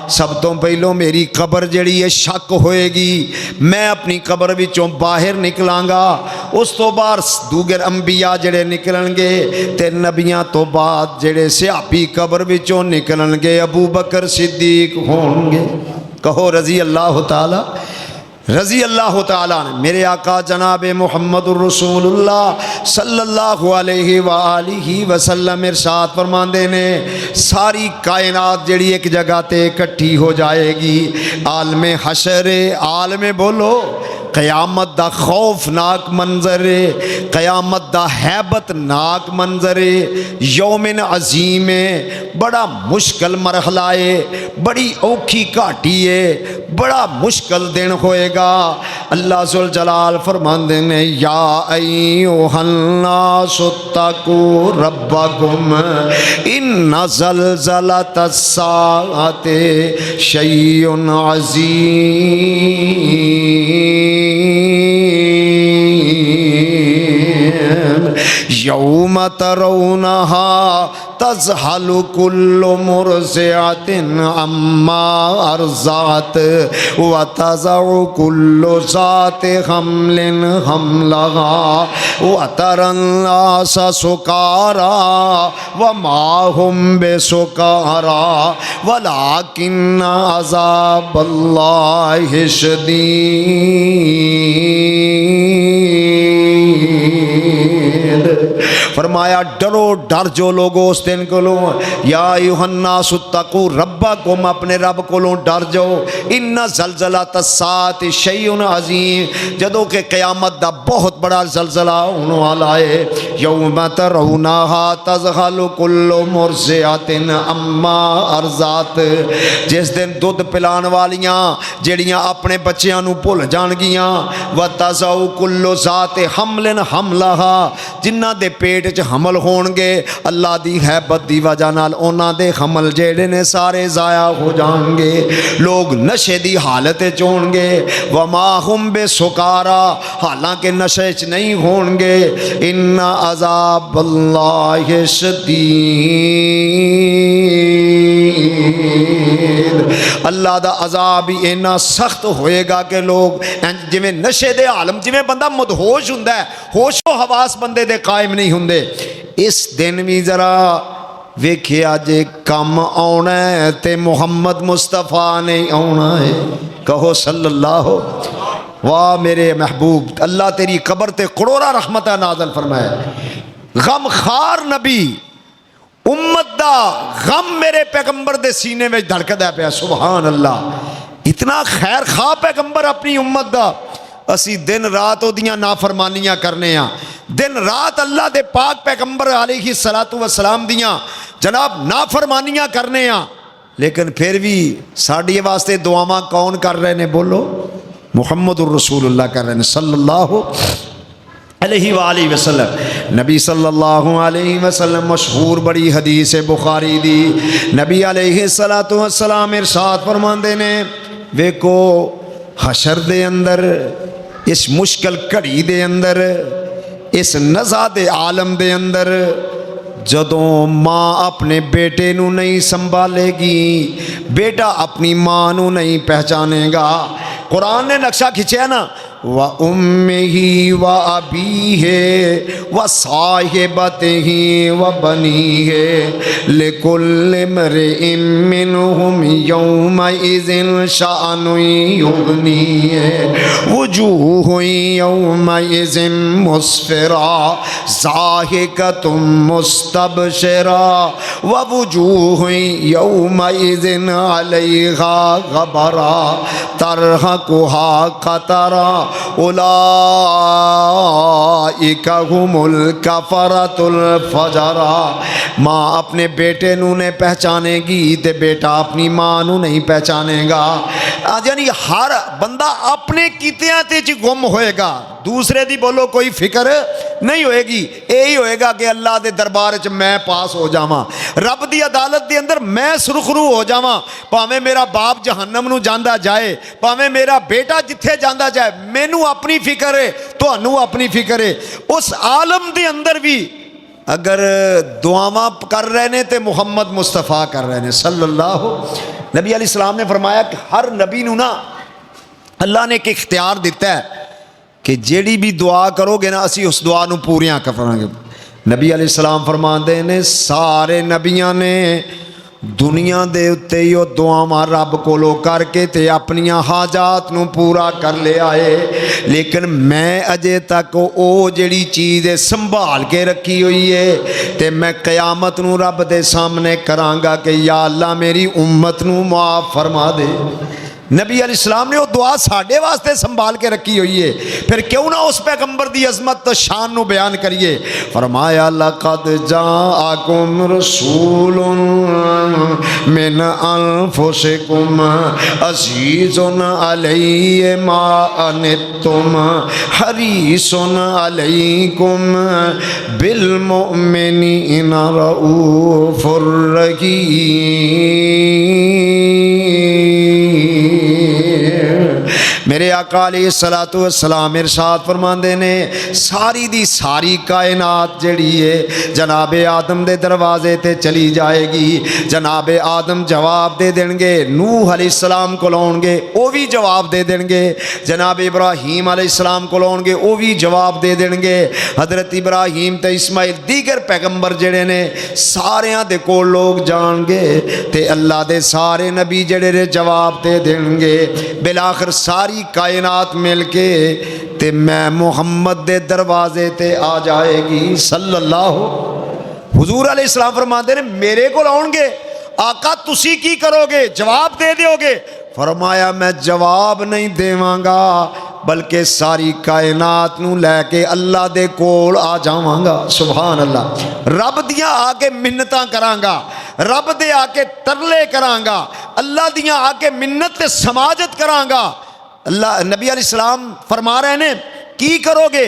सब तो पहलों मेरी कबर जड़ी है शक होएगी, मैं अपनी कबर विचों बाहर निकलांगा। उस तो बाद दूगर अंबिया जड़े निकलणगे ते नबियां तो बाद जड़े सिहाबी कबर विचों निकलणगे अबू बकर सिद्दीक होंगे। कहो रजी अल्लाह ताला, रजी अल्लाह ताला। मेरे आका जनाब मुहम्मदुर रसूलुल्लाह सल्लल्लाहु अलैहि वालिहि वसल्लम इरशाद फरमाते ने सारी कायनात जड़ी एक जगह ते इकट्ठी हो जाएगी। आलमे हशर, आलमे बोलो क़यामत दा खौफनाक मंजर, क़यामत दा हैबतनाक मंजर, यौमिन अजीम, बड़ा मुश्किल मरहला है, बड़ी औखी घाटी है, बड़ा मुश्किल दिन होएगा। अल्लाह जुल जलाल फरमाते ने या अय्युहन्नासु तक़ू रब्बकुम इन्ना ज़लज़लतस साअति शैउन अज़ीम यौम तरौनहा तज़हलु कुल्लु मुरज़िअतिन अम्मा अर्ज़अत व तज़अु कुल्लु ज़ाति हम्लिन हम्लहा व तरन्नास सुकारा व मा हुम बिसुकारा वलाकिन्न अज़ाबल्लाहि शदीद। फरमाया डरो, डर जो लोगो उस दिन को लो, या अय्युहन्नासु तक़ू रब्बकुम, अपने रब को डर जाओ। इन्ना ज़लज़लत अस्साअति शैउन अज़ीम, जदों के क़यामत दा बहुत बड़ा ज़लज़ला होने वाला है। यौम तरौनहा तज़हलु कुल्लु मुरज़िअतिन अम्मा अर्ज़अत, जिस दिन दुध पिलाने वालियां जड़ियां अपने बच्चों नूं भुल जाणगियां। व तज़अु कुल्लु ज़ाति हम्लिन हमलहा, जिन्हां दे पेट च हमल होणगे अल्लाह दी हैबत दी वजह नाल उन्हां दे हमल जेड़े ने सारे ज़ाया हो जाणगे। लोग नशे दी हालत च होणगे। व मा हुम बेसुकारा, हालांकि नशे च नहीं होणगे। इन्ना अज़ाबल्लाहि शदीद, अल्लाह दा अज़ाब ही इन्ना सख्त होएगा कि लोग जिवें नशे दे आलम, जिवें बंदा मदहोश हुंदा है, होशो हवास बंदे दे कायम नहीं हुंदे। इस दिन भी जरा वेखिया जे कम आना है ते मुहम्मद मुस्तफा ने आना है। कहो सल्लल्लाहु, वाह मेरे महबूब, अल्लाह तेरी कबर ते करोड़ा रहमत नाज़िल फरमाए। गम खार नबी, उम्मत दा गम मेरे पैगंबर दे सीने में धड़कदा पिया। सुभान अल्लाह, इतना खैर खा पैगंबर अपनी उम्मत दा। असी दिन रात ओदियां नाफरमानियां करने आ, दिन रात अल्लाह दे पाक पैगंबर अलैहिस्सलातु वस्सलाम दियां जनाब नाफरमानियां करने आ, लेकिन फिर भी साडे वास्ते दुआवां कौन कर रहे ने? बोलो, मुहम्मदुर रसूलुल्लाह कर रहे हैं सल्लल्लाहु अलैहि वसल्लम। नबी सल्लल्लाहु अलैहि वसल्लम मशहूर बड़ी हदीस है बुखारी दी। नबी अलैहिस्सलातु वस्सलाम इरशाद फरमाते ने, वेखो हशर दे अंदर, इस मुश्किल घड़ी दे अंदर, इस नज़ा दे आलम दे अंदर, जदों माँ अपने बेटे नू नहीं संभालेगी, बेटा अपनी माँ नू नहीं पहचानेगा। कुरान ने नक्शा खिंचा ना, व उम्मिही व अबीही व साहिबतिही व बनीही लिकुल्लि इम्रिइन मिनहुम यौमइज़िन शाअनुन युग़नीहि वुजूहुन यौमइज़िन मुस्फ़िरा ज़ाहिकतुन मुस्तबशिरा व वुजूहुन यौमइज़िन अलैहा ग़बरा तरहक़ुहा कुहा कतरा उलाइका हुमुल कफरतुल फजरा। माँ अपने बेटे नू ने पहचानेगी ते बेटा अपनी माँ नू नहीं पहचानेगा। यानी हर बंदा अपने कीतियां ते च गुम होएगा, दूसरे दी बोलो कोई फिक्र नहीं होएगी। यही होएगा कि अल्लाह दे दरबार च मैं पास हो जावां, रब दी अदालत दे अंदर मैं सुरखरू हो जावां। भावें मेरा बाप जहन्नम नू जांदा जाए, भावें मेरा बेटा जिथे जांदा जाए, मैनू अपनी फिक्र है, तुहानू अपनी फिक्र है। उस आलम दे अंदर भी अगर दुआवां कर रहे ने तो मुहम्मद मुस्तफ़ा कर रहे ने सल्लल्लाहु। नबी अलैहिस्सलाम ने फरमाया कि हर नबी नू ना अल्लाह ने एक इख्तियार दिता है कि जेड़ी भी दुआ करोगे ना असी उस दुआ नू पूरियां करांगे। नबी अलैहिस्सलाम फरमाते ने सारे नबियां ने दुनिया दे उत्ते ही वो दुआवां रब कोलों करके ते अपनियां हाजात नू पूरा कर ले आए, लेकिन मैं अजे तक वो जेड़ी चीज़ है संभाल के रखी हुई है ते मैं क़यामत नू रब दे सामने करांगा कि या अल्लाह मेरी उम्मत नू माफ़ फरमा दे। नबी अलैहिस्सलाम ने वो दुआ साढ़े वास्ते संभाल के रखी हुई है, फिर क्यों ना उस पैगंबर दी अजमत तो शान नू बयान करिए। फरमाया लक़द जाअकुम रसूलुन मिन अनफुसिकुम अज़ीज़ुन अलैहि मा अनित्तुम हरीसुन अलैकुम बिल मुमिनीना रऊफ़ुर रहीम। मेरे आका अलैहिस्सलातु वस्सलाम इरशाद फरमाते ने सारी दी सारी कायनात जड़ी है जनाबे आदम दे दरवाजे ते चली जाएगी। जनाबे आदम जवाब दे देंगे, नूह अलैहिस्सलाम को लाउणगे वो भी जवाब दे देंगे, जनाब इब्राहीम अलैहिस्सलाम को लाउणगे वो भी जवाब दे देंगे। हज़रत इब्राहीम ते इस्माइल दीगर पैगंबर जड़े ने सारियां दे कोल लोग जाणगे ते अल्लाह दे सारे नबी जड़े ने जवाब दे देंगे। बिलाखिर सारी कायनात मिल के ते मैं मुहम्मद दे दरवाजे ते आ जाएगी सल्लल्लाहु। हुजूर अलैहिस्सलाम फरमाते ने मेरे को आउणगे, आका तुसी की करोगे, जवाब दे दोगे? फरमाया मैं जवाब नहीं देवांगा बल्कि सारी कायनात नू लैके अल्लाह दे कोल आ जावांगा। सुभान अल्लाह। रब दियां आके मिन्नतां करांगा, रब दे आके तरले करांगा, अल्लाह दियां आके मिन्नत ते समाजत करांगा। अल्लाह नबी अलैहिस्सलाम फरमा रहे ने की करोगे?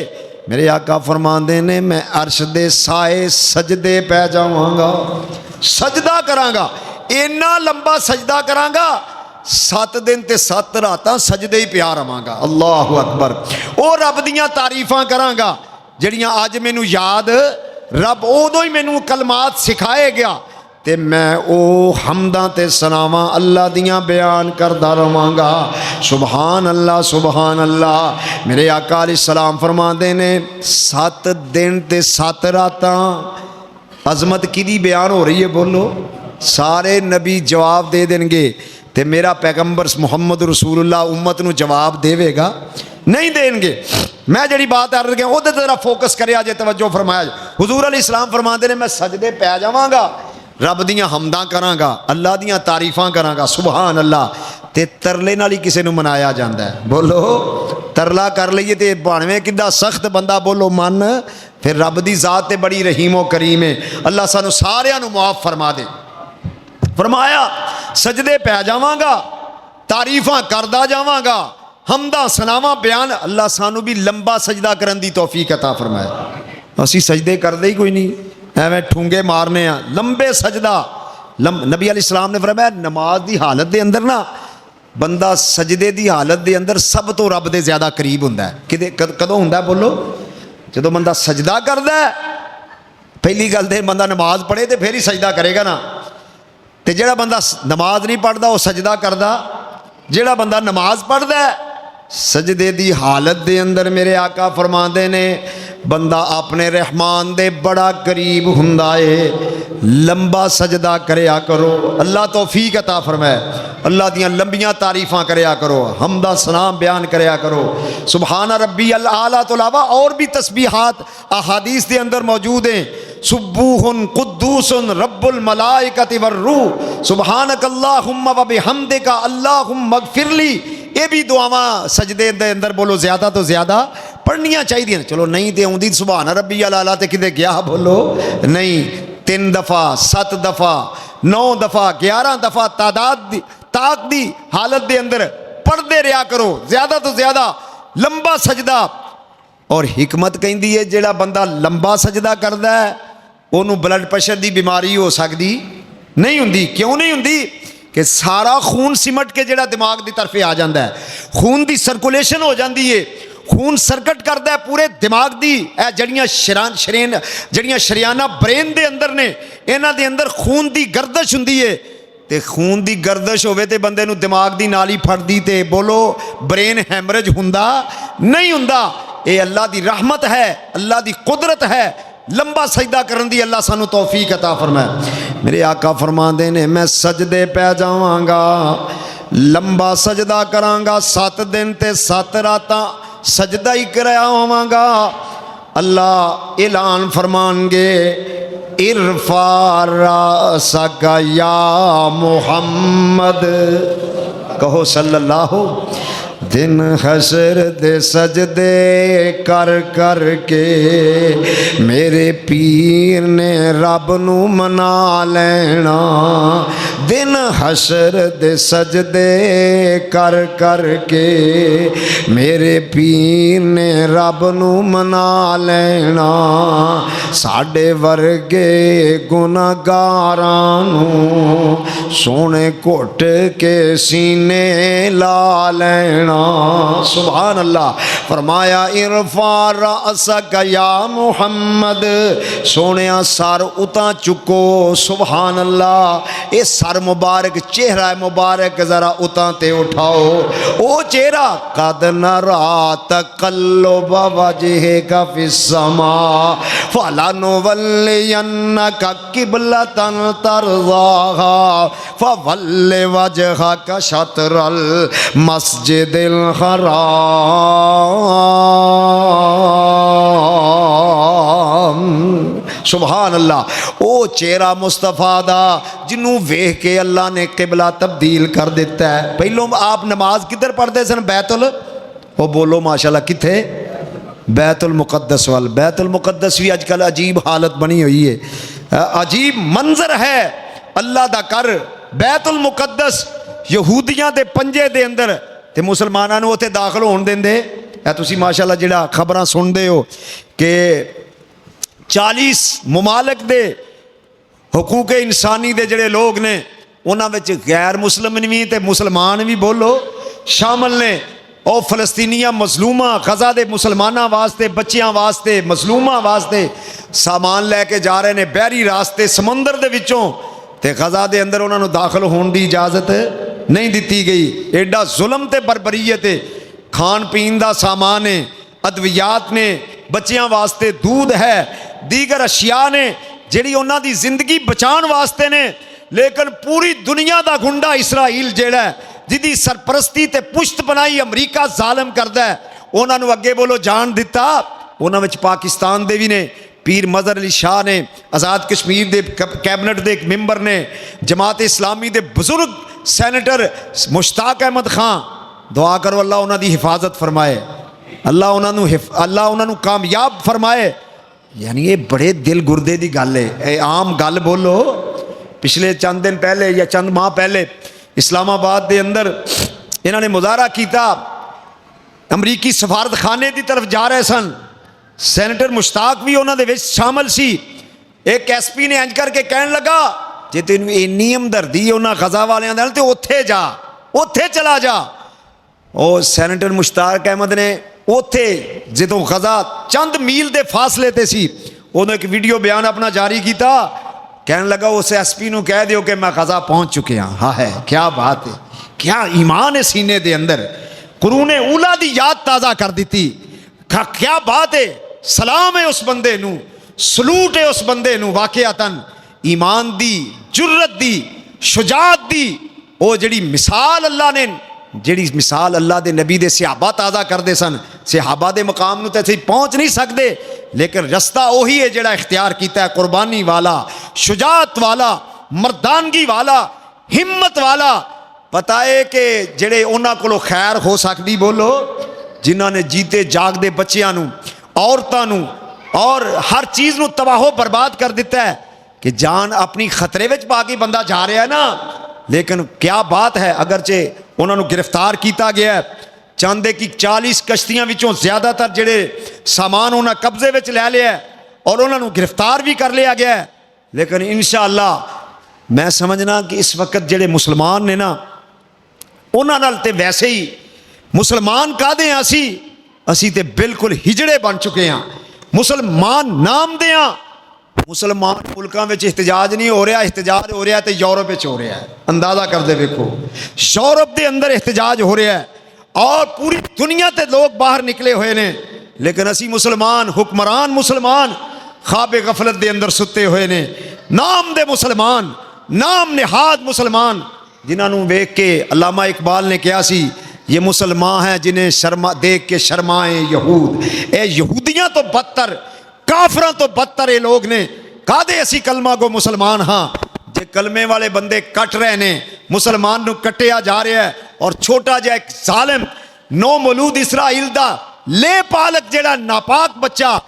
मेरे आका फरमाते ने मैं अर्श दे साए सजदे पै जावांगा, सजदा करांगा, इन्ना लंबा सजदा करांगा 7 दिन ते 7 रातां सजदे ही प्या रवांगा। अल्लाहु अकबर। वो रब दियां तारीफां करांगा जड़ियां अज मैनू याद रब उदों ही मैनू कलमात सिखाए गया ते मैं ओ हमदां ते सनावां अल्लाह दियां बयान करदा रवांगा। सुभान अल्लाह सुभान अल्लाह। मेरे आका अलैहिस्सलाम फरमाते ने 7 दिन ते 7 रातां अजमत किदी बयान हो रही है बोलो? सारे नबी जवाब दे देंगे ते मेरा पैगंबर मुहम्मद रसूलुल्लाह उम्मत नू जवाब देवेगा? नहीं देंगे। मैं जड़ी बात कर रहा वो जरा फोकस करे जे तवज्जो फरमाया। हुजूर अलैहिस्सलाम फरमाते ने मैं सजदे पै जावांगा, रब दियां हमदां करांगा, अल्लाह दियां तारीफां करांगा। सुभान अल्लाह। ते तरले नाल ही किसी नू मनाया जाता है बोलो? तरला कर लईए तो भावें कितना सख्त बंदा बोलो मन, फिर रब दी जात ते बड़ी रहीमो करीम है। अल्लाह सानू सारियां नू माफ़ फरमा दे। फरमाया सजदे पै जावांगा, तारीफां करदा जावांगा, हमदा सनावा बयान। अल्लाह सानू भी लंबा सजदा करन दी तौफीक अता फरमाए। असी सजदे करदे ही कोई नहीं, एवें ठूंगे मारने आ। लंबे सजदा नबी अलैहिस्सलाम ने फरमाया नमाज दी हालत दे अंदर ना बंदा सजदे दी हालत दे अंदर सब तो रब दे ज़्यादा करीब हुंदा है। किते कदों हुंदा बोलो? जदों बंदा सजदा करदा है। पहली गल ते बंदा नमाज पढ़े तो फिर ही सजदा करेगा ना, तो जिहड़ा बंदा नमाज नहीं पढ़ता वह सजदा करदा। जिहड़ा बंदा नमाज पढ़दा है सजदे दी हालत दे अंदर मेरे आका फरमाते ने बंदा अपने रहमान दे बड़ा करीब हुंदा है। लंबा सजदा करया करो, अल्लाह तौफीक अता फरमाए। अल्लाह दियां लंबियां तारीफां करया करो, हमदा सलाम बयान करया करो। सुबहान रब्बी अल आला तो अलावा और भी तस्बीहात अहादीस के अंदर मौजूद हैं। सुब्बूहुन कुद्दूसुन रब्बुल मलाइकति वर्रूह सुबहानकल्लाहुम्मा व बिहम्दिका अल्लाहुम्मा मगफिरली। ये भी दुआवां सजदे दे अंदर बोलो ज़्यादा तो ज़्यादा पढ़नियां चाहिए। चलो नहीं तो आउंदी सुभान रब्बी अल आला तो किते गया बोलो नहीं, 3 दफ़ा 7 दफ़ा 9 दफ़ा 11 दफ़ा तादाद ताक दी हालत दे अंदर पढ़ते रहा करो, ज़्यादा तो ज़्यादा लंबा सजदा। और हिकमत कहती है जिहड़ा बंदा लंबा सजदा करता है उन्होंने ब्लड प्रेशर की बीमारी हो सकती नहीं हुंदी। क्यों नहीं हुंदी कि सारा खून सिमट के जिहड़ा दिमाग की तरफे आ जाता है, खून की सर्कुलेशन हो जाती है, खून सरकट करता है पूरे दिमाग की। जड़ियाँ जड़ियाँ शरियाना ब्रेन के अंदर ने, इन्हां दे अंदर खून की गर्दश हुंदी है। तो खून की गर्दश होवे ते बंदे नूं दिमाग की नाली फटदी ते बोलो ब्रेन हैमरेज हुंदा नहीं हुंदा। ये अल्लाह की रहमत है, अल्लाह की कुदरत है। लंबा सजदा करन दी अल्लाह सानू तौफीक अता फरमाए। मेरे आका फरमाते ने मैं सजदे पै जावांगा, लंबा सजदा करांगा, 7 दिन ते 7 रातां सजदा ही कराया होवांगा। अल्लाह ऐलान फरमानगे इरफा रासका या मुहम्मद, कहो सल्लल्लाहु। दिन हशर दे सजदे कर कर के मेरे पीर ने रब नू मना लेना। दिन हशर दे सजदे कर कर के मेरे पीर ने रब नू मना लेना। साडे वर्गे गुनाहगारां नू सोने घुट के सीने ला लेना। सुभान अल्लाह। फरमाया इरफा रासका या मुहम्मद, सोने सर उता चुको। सुभान अल्लाह। ये सर मुबारक चेहरा मुबारक जरा उता ते उठाओ। ओ चेहरा कद नरा तकल्लुब वजहिका फिस्समा फलनुवल्लियन्नका किबलतन तरज़ाहा फवल्लि वजहका शत्रल मस्जिदिल हराम। सुभान अल्लाह। ओ चेहरा मुस्तफा दा जिन्हों वेख के अल्लाह ने किबला तब्दील कर दिता है। पहलों आप नमाज किधर पढ़ते सन? बैतुल, ओ बोलो माशाल्लाह, किथे? बैतुल मुकद्दस वाल। बैतुल मुकद्दस भी अजकल अजीब हालत बनी हुई है, अजीब मंजर है। अल्लाह दा कर बैतुल मुकद्दस यहूदियां दे पंजे दे अंदर ते मुसलमानों नूं उत्थे दाखल होण देंदे। तुसीं माशाल्लाह जिहड़ा खबरां सुनदे हो कि 40 मुमालिक दे हुकूक इंसानी दे जिहड़े लोग ने उन्हां विच गैर मुस्लिम भी ते मुसलमान भी बोलो शामिल ने। और फलस्तीनियां मजलूमा गजा दे मुसलमानां वास्ते, बच्चियां वास्ते, मजलूमा वास्ते सामान लैके जा रहे हैं बहरी रास्ते समंदर दे विचों, ते गजा दे अंदर उन्होंने दाखिल होने की इजाज़त नहीं दी गई। एडा जुल्म ते बरबरीयत है। खान पीन का सामान है, अद्वियात ने, बच्चियां वास्ते दूध है, दीगर अशिया ने जिहड़ी उन्हां दी जिंदगी बचाने वास्ते ने। लेकिन पूरी दुनिया का गुंडा इसराइल जिहड़ा है, जिहदी सरपरस्ती ते पुश्त बनाई अमरीका जालिम करदा है, उन्होंने अगे बोलो जान दिता। उन्हां विच पाकिस्तान दे भी ने, पीर मजहर अली शाह ने, आज़ाद कश्मीर के कैबिनेट के एक मैंबर ने, जमात इस्लामी के बुजुर्ग सैनेटर मुश्ताक अहमद खान। दुआ करो अल्लाह उन्हां दी हिफाजत फरमाए, अल्लाह उन्होंने कामयाब फरमाए। यानी ये बड़े दिल गुरदे की गल है, ये आम गल बोलो। पिछले चंद दिन पहले या चंद माह पहले इस्लामाबाद के अंदर इन्होंने मुजाहरा किया, अमरीकी सफारत खाने की तरफ जा रहे सन। सैनेटर मुश्ताक भी उन्होंने विच शामिल सी। एक SP ने इंज करके कहन लगा जे तेन इन्नी हमदर्दी उन्होंने गजा वालियां नाल ते उत्थे जा, उत्थे चला जा। और सैनेटर मुश्ताक अहमद ने उत्थे जो गजा चंद मील के फासले ते सी, उन्होंने एक वीडियो बयान अपना जारी किया। कहने लगा उस SP नूं कह दियो कि मैं गजा पहुँच चुके हाँ। हाँ है, क्या बात है, क्या ईमान है सीने दे अंदर। कुरूने उला दी याद ताज़ा कर दी। क्या बात है, सलाम है उस बंदे नूं, सलूट है उस बंदे नूं। वाकयातन ईमान दी, जुर्रत दी, शुजात दी, वो जिहड़ी मिसाल अल्लाह ने, जिहड़ी मिसाल अल्लाह दे नबी दे सहाबा ताज़ा करते सन। सहाबा दे मकाम नूं ते असीं पहुँच नहीं सकते, लेकिन रस्ता वही है जिहड़ा इख्तियार कीता है, कुर्बानी वाला, शुजात वाला, मर्दानगी वाला, हिम्मत वाला। पता है कि ਜਿਹੜੇ ਉਹਨਾਂ ਕੋਲੋਂ खैर हो सकती, बोलो, जिन्हों ने जीते जागते बच्चों नूं, औरतों नूं और हर चीज़ नूं तबाहो बर्बाद कर दिता है कि जान अपनी खतरे में पा के बंदा जा रहा है ना। लेकिन क्या बात है, अगरचे उन्होंने गिरफ्तार किया गया है, चाहते कि 40 कश्तियां विचों ज़्यादातर जेड़े सामान उन्होंने कब्जे में ले लिया है और उन्होंने गिरफ्तार भी कर लिया गया है। लेकिन इंशाअल्लाह मैं समझना कि इस वक्त जेड़े मुसलमान ने ना, उन्हां नाल ते वैसे ही मुसलमान काहदे हैं, असी ते बिल्कुल हिजड़े बन चुके हैं। मुसलमान नाम दे हां, मुसलमान मुल्कों में एहतजाज नहीं हो रहा, एहतजाज हो रहा तो यूरोप में हो रहा है। अंदाजा करते वेखो, यूरोप के अंदर एहतजाज हो रहा है और पूरी दुनिया ते लोग बाहर निकले हुए ने। लेकिन असी मुसलमान, हुक्मरान मुसलमान ख्वाब गफलत के अंदर सुते हुए ने। नाम दे मुसलमान, नाम निहाद मुसलमान, जिन्होंने वेख के अल्लामा इकबाल ने कहा सी, ये मुसलमान हैं जिन्हें शर्मा देख के शर्माए यहूद। ए यहूदियां तो बदतर, काफरां तो बदतर ये लोग ने। कादे असी कलमा को मुसलमान हाँ, जे कलमे वाले बंदे कट रहे ने, मुसलमान नूं कटिया जा रहा है। और छोटा जिहा एक जालिम नौ मौलूद इसराइल दा ले पालक जेड़ा नापाक बच्चा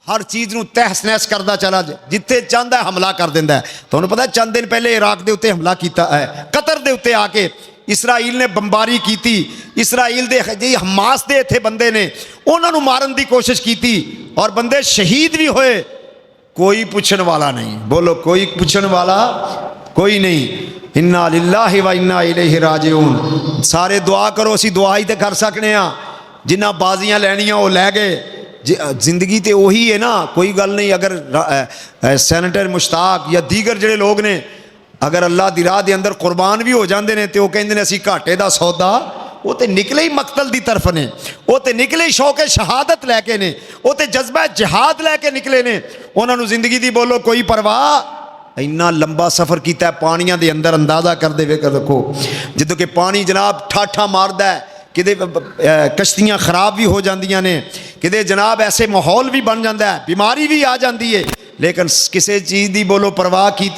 हर चीज़ नूं तहस नहस करता चला, जिथे चाहता है हमला कर दिंदा है। तुहानूं पता है चंद दिन पहले इराक के उत्ते हमला किया है, कतर के उत्ते आके इसराइल ने बंबारी की। इसराइल दे जी हमास दे इत्थे बंदे ने उन्होंने मारन की कोशिश की और बंदे शहीद भी होए। कोई पूछने वाला नहीं, बोलो कोई पूछने वाला कोई नहीं। इन्ना लिल्लाहि व इन्ना इलैहि राजिऊन। सारे दुआ करो, असी दुआ ही तो कर सकने हाँ। जिन्ना बाजियां लैनियां वो लै गए, जिंदगी तो उही है ना, कोई गल नहीं। अगर सैनेटर मुश्ताक या दीगर जोड़े लोग ने अगर अल्लाह की राह के अंदर कुर्बान भी हो जाते हैं तो कहते हैं असी घाटे का सौदा, वो तो निकले ही मकतल की तरफ ने, वो तो निकले ही शौके शहादत लैके ने, वो तो जज्बा जिहाद लैके निकले ने। उन्होंने जिंदगी की बोलो कोई परवाह। इन्ना लंबा सफ़र किया पानिया के अंदर, अंदाजा कर दे देखो, जो कि पानी जनाब ठाठा मारदा है, किते कश्तियाँ खराब भी हो जांदियां ने, किते जनाब ऐसे माहौल भी बन जाता है, बीमारी भी आ जाती है। लेकिन किसी चीज़ की बोलो परवाह की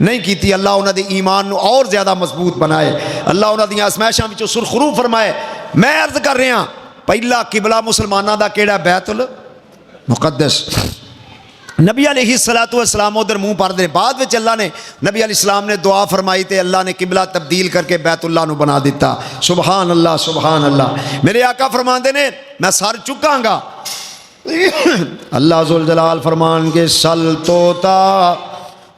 नहीं की। अल्लाह उन्होंने ईमान और ज़्यादा मजबूत बनाए, अल्लाह उन्होंने आजमाइशों में सुरखरू फरमाए। मैं अर्ज कर रहा, पहला किबला मुसलमानों का केड़ा बैतुल मुकद्दस। नबी अलैहिस्सलातु वस्सलाम उधर मुँह भरते, बाद में अल्लाह ने नबी अलैहिस्सलाम ने दुआ फरमाई तो अल्लाह ने किबला तब्दील करके बैतुल्लाह नूं बना दिता। सुबहान अल्लाह, सुबहान अल्लाह। मेरे आका फरमाते ने मैं सर चुकांगा। अल्लाह जुल जलाल फरमान के सल तोता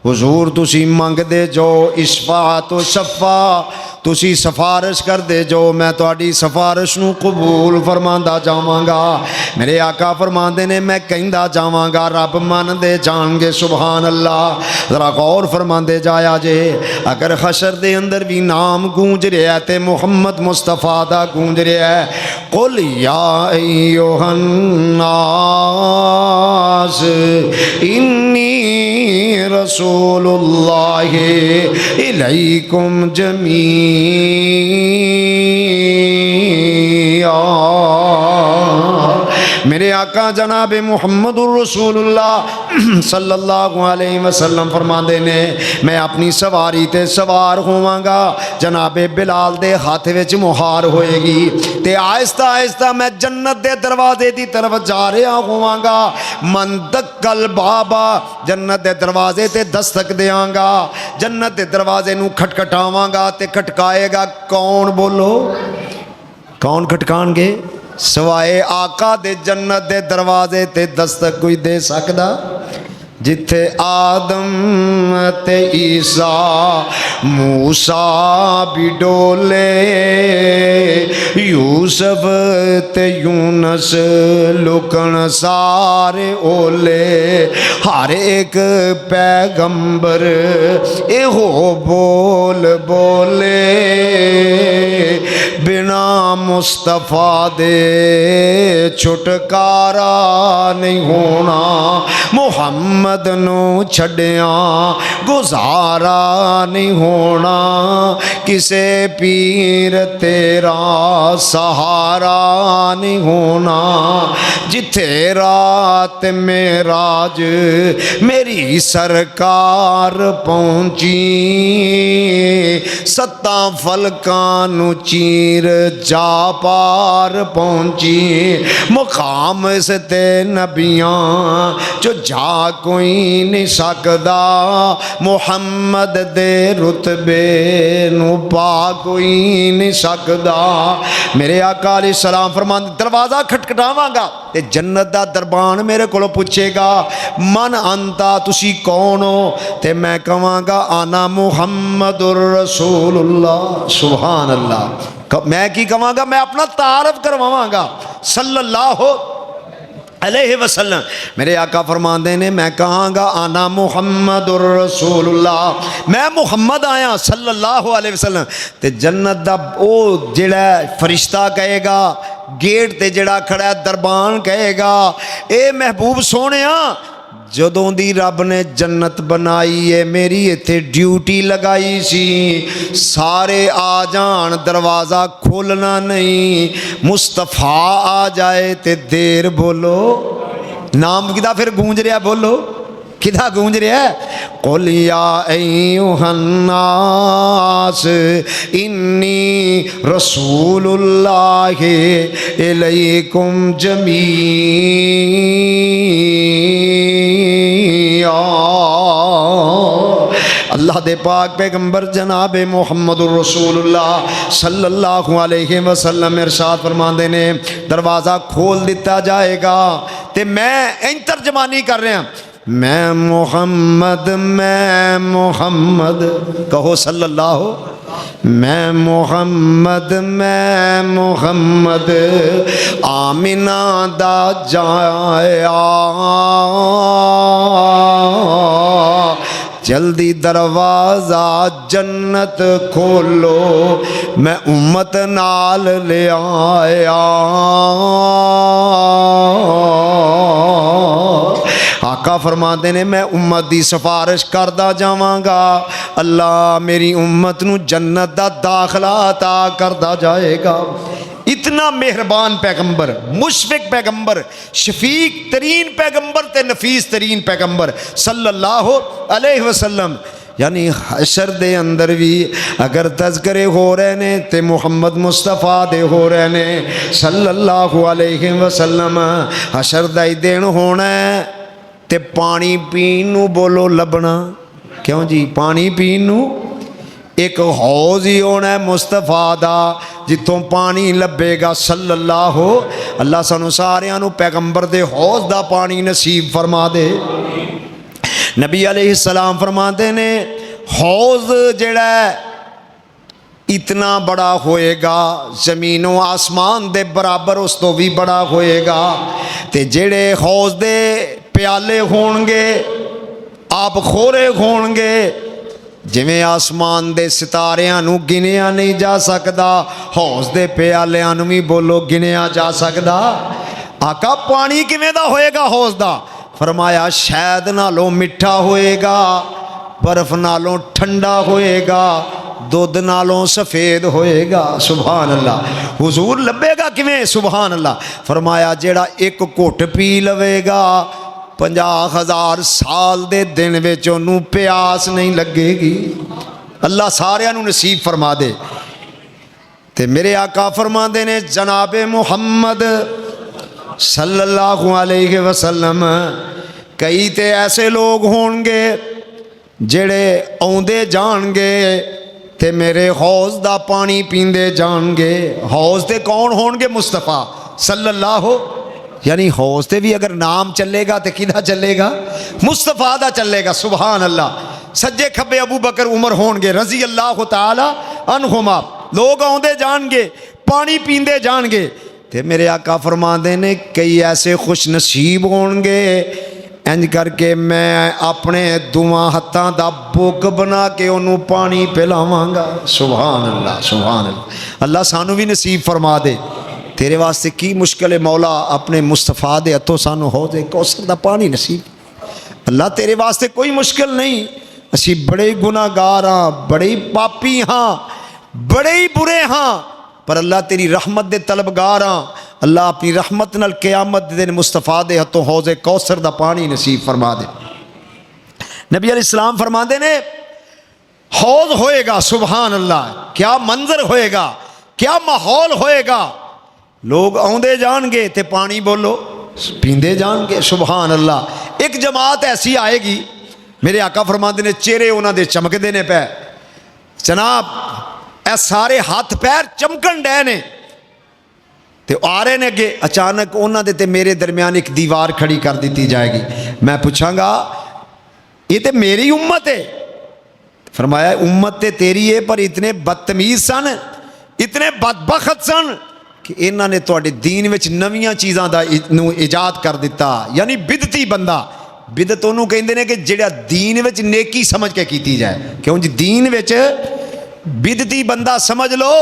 हुजूर तुसी मंगदे जो इशफा तो शफा, तुसी सिफारिश करदे जो मैं तुहाडी सिफारिश नूं कबूल फरमांदा जावांगा। मेरे आका फरमांदे ने मैं कहंदा जावांगा, रब मनदे जाणगे। सुबहान अल्लाह। जरा गौर फरमांदे जाया जे, अगर हशर दे अंदर भी नाम गूंज रहा है तो मुहम्मद मुस्तफा दा गूंज रहा है। कुल या अय्युहन नास इन्नी रसूलुल्लाह इलैकुम जमीअन। मेरे आका जनाब मुहम्मदुर रसूलुल्लाह सल्लल्लाहु अलैहि वसल्लम फरमाते ने मैं अपनी सवारी ते सवार होवांगा, जनाबे बिलाल दे हाथ विच मुहार होएगी ते आहिस्ता आहिस्ता मैं जन्नत दे दरवाजे की तरफ जा रहा होवांगा। मन दक्कल बाबा, जन्नत दे दरवाजे ते दस्तक देंगा, जन्नत दे दरवाजे नूं खटखटावांगा ते खटकाएगा कौन? बोलो कौन खटकाणगे? सवाए आका दे जन्नत दे दरवाजे ते दस्तक कोई दे सकदा? जिथे आदम ते ईसा मूसा भी डोले, यूसुफ ते यूनस लुकन सारे ओले, हर एक पैगंबर एहो बोल बोले, बिना मुस्तफा दे छुटकारा नहीं होना, मुहम्मद नू छड्डिया गुजारा नहीं होना, किसे पीर तेरा सहारा नहीं होना। जिथे रात मेराज मेरी सरकार पहुंची, सत्ता फलकां नू चीर जा पार पहुंची, मुकाम से ते नबियां जो जा कोई नहीं सकदा, मुहम्मद दे रुतबे नू पा कोई नहीं सकदा। मेरे आका अलैहिस्सलाम फरमांदे दरवाज़ा खटखटावांगा ते जन्नत दा दरबान मेरे कोलों पूछेगा मन अंता, तुसी कौन हो? ते मैं कहांगा आना मुहम्मदुर रसूलुल्लाह। सुभान अल्लाह। मैं की कहांगा? मैं अपना तारफ करवावांगा सल्लल्लाहु अलैहि वसल्लम। मेरे आका फरमाते ने मैं कहांगा आना मुहम्मदुर रसूलुल्लाह, मैं मुहम्मद आया सल्लल्लाहु अलैहि वसल्लम। ते जन्नत दा ओ जेड़ा फरिश्ता कहेगा, गेट ते जेड़ा खड़ा है दरबान कहेगा, ए महबूब सोहणिया जदों दी रब ने जन्नत बनाई है मेरी इत्थे ड्यूटी लगाई सी, सारे आ जान दरवाज़ा खोलना नहीं, मुस्तफा आ जाए ते देर बोलो। नाम किदा फिर गूंज रहा? बोलो किदा गूंज रहा है? कुल या अय्युहन्नास इन्नी रसूलुल्लाहि इलैकुम जमीआ। अल्लाह दे पाक पैगंबर जनाब मुहम्मदुर रसूलुल्लाह सल्लल्लाहु अलैहि वसल्लम इरशाद फरमाते ने दरवाज़ा खोल दिता जाएगा। ते मैं इन तर्जमानी कर रहा, मैं मोहम्मद कहो सल्लल्लाहु, मैं मोहम्मद आमिना दा जाया, जल्दी दरवाज़ा जन्नत खोलो मैं उम्मत नाल ले आया। आका फरमाते ने मैं उम्मत की सिफारिश करदा जावांगा, अल्लाह मेरी उम्मत नू जन्नत दा दाखला अता करदा जाएगा। इतना मेहरबान पैगंबर, मुशफिक पैगंबर, शफीक तरीन पैगंबर ते नफीस तरीन पैगंबर सल्लल्लाहु अलैहि वसल्लम। यानी हशर दे अंदर भी अगर तज़करे हो रहे ने ते मुहम्मद मुस्तफ़ा दे हो रहे ने सल्लल्लाहु अलैहि वसल्लम। हशर दा ही दिन होना है ते पानी पीन नू बोलो लबना, क्यों जी? पानी पीन नू एक हौज ही होना है मुस्तफा दा जितों पानी लभेगा सल्लल्लाहु। अल्लाह सानू सारियां नू पैगंबर दे हौज दा पानी नसीब फरमा दे। नबी अलैहिस्सलाम फरमाते ने हौज जेड़ा इतना बड़ा होएगा जमीनों आसमान दे बराबर, उस तो भी बड़ा होएगा। ते जेड़े हौज दे प्याले होणगे आप खोरे होणगे, जिवें आसमान दे सितारियां नू गिनिया नहीं जा सकदा, हौज दे प्यालियां नू भी बोलो गिनिया जा सकदा। आका पानी किवें दा होएगा हौज दा? फरमाया शहद नालों मिठा होएगा, बर्फ नालों ठंडा होएगा, दुध नालों सफ़ेद होएगा। सुभान अल्लाह। हुजूर लभेगा किवें? सुभान अल्लाह। फरमाया जेड़ा एक घुट पी लवेगा 50,000 साल दे दिन विच ओनू प्यास नहीं लगेगी। अल्लाह सारियां नू नसीब फरमा दे। ते मेरे आका फरमाते ने जनाबे मुहम्मद सल्लल्लाहु अलैहि वसल्लम, कई ते ऐसे लोग होंगे जेड़े आउंदे जाणगे ते मेरे हौज दा पानी पींदे जाणगे। हौज ते कौन होंगे? मुस्तफ़ा सल्लल्लाहु। यानी हौज ते भी अगर नाम चलेगा तो किदा चलेगा? मुस्तफ़ा दा चलेगा। सुभान अल्लाह। सज्जे खब्बे अबू बकर उमर होंगे रजी अल्लाह तआला अनहुमा। लोग आउंदे जाणगे पानी पींदे जाणगे। ते मेरे आका फरमाते ने कई ऐसे खुश नसीब होंगे इंज करके मैं अपने दुआ हत्थां दा बुग बना के उन्होंने पानी पिलावांगा। सुभान अल्लाह, सुभान अल्लाह। अल्लाह सानू भी नसीब फरमा दे। तेरे वास्ते की मुश्किल है मौला, अपने मुस्तफा दे हथों सानू हौज़े कौसर दा पानी नसीब। अल्लाह तेरे वास्ते कोई मुश्किल नहीं, असी बड़े ही गुनाहगार हाँ, बड़े ही पापी हाँ, बड़े ही बुरे हाँ, पर अल्लाह तेरी रहमत दे तलबगार हाँ। अल्लाह अपनी रहमत नाल क़यामत दे दिन मुस्तफा दे हथों हौज़े कौसर दा पानी नसीब फरमा दे। नबी अलैहिस्सलाम फरमाते ने हौज़ होएगा, सुबहान अल्लाह, क्या मंजर होएगा, क्या माहौल होएगा। लोग आउंदे जाएंगे ते पानी बोलो पींदे जाएंगे, सुबहान अल्लाह। एक जमात ऐसी आएगी, मेरे आका फरमाते ने चेहरे उन्होंने चमकते ने पै जनाब, ए सारे हाथ पैर चमकन डे ने ते आ रहे ने अगे, अचानक उन्होंने ते मेरे दरमियान एक दीवार खड़ी कर दी जाएगी। मैं पूछांगा ये तो मेरी उम्मत है। फरमाया उम्मत ते तेरी है, पर इतने बदतमीज सन, इतने बदबख्त सन कि इन्होंने तुहाडे दीन विच नवीं चीज़ों का इजाद कर दिता। यानी बिदती बंदा, बिदत उन्होंने कहते हैं कि जिहड़ा दीन विच नेकी समझ के की जाए। क्यों जी, दीन विच बिदती बंदा समझ लो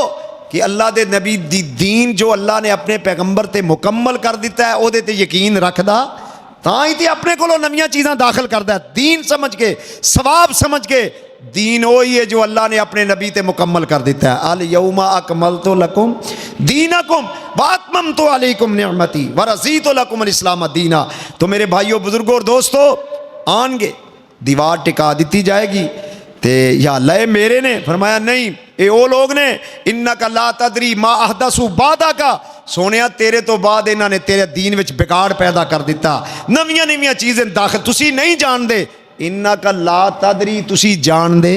कि अल्लाह दे नबी दी दीन जो अल्लाह ने अपने पैगंबर ते मुकम्मल कर दिता है, उहदे ते यकीन रखदा तां ही ते अपने कोलों नवीं चीज़ां दाखिल करदा है। दीन समझ के, सवाब समझ के, दीन वही है जो अल्लाह ने अपने नबी ते मुकम्मल कर दिता है। अल यौमा अकमलतु लकुम दीनकुम व अतममतु अलैकुम निअमती व रज़ीतु लकुम इस्लाम दीना। तो मेरे भाइयों, बुजुर्गों और दोस्तों, आनगे दीवार टिका दी जाएगी ते या लय मेरे ने? फरमाया नहीं, ये वो लोग ने। इन्नका ला तदरी मा अहदसु बादा का, सोनिया तेरे तो बाद इन्होंने तेरे दीन विच बिगाड़ पैदा कर दिता, नवीं नवीं चीज़ें दाखिल, तुसी नहीं जानते। इन्नका ला तदरी, तुसी जान दे,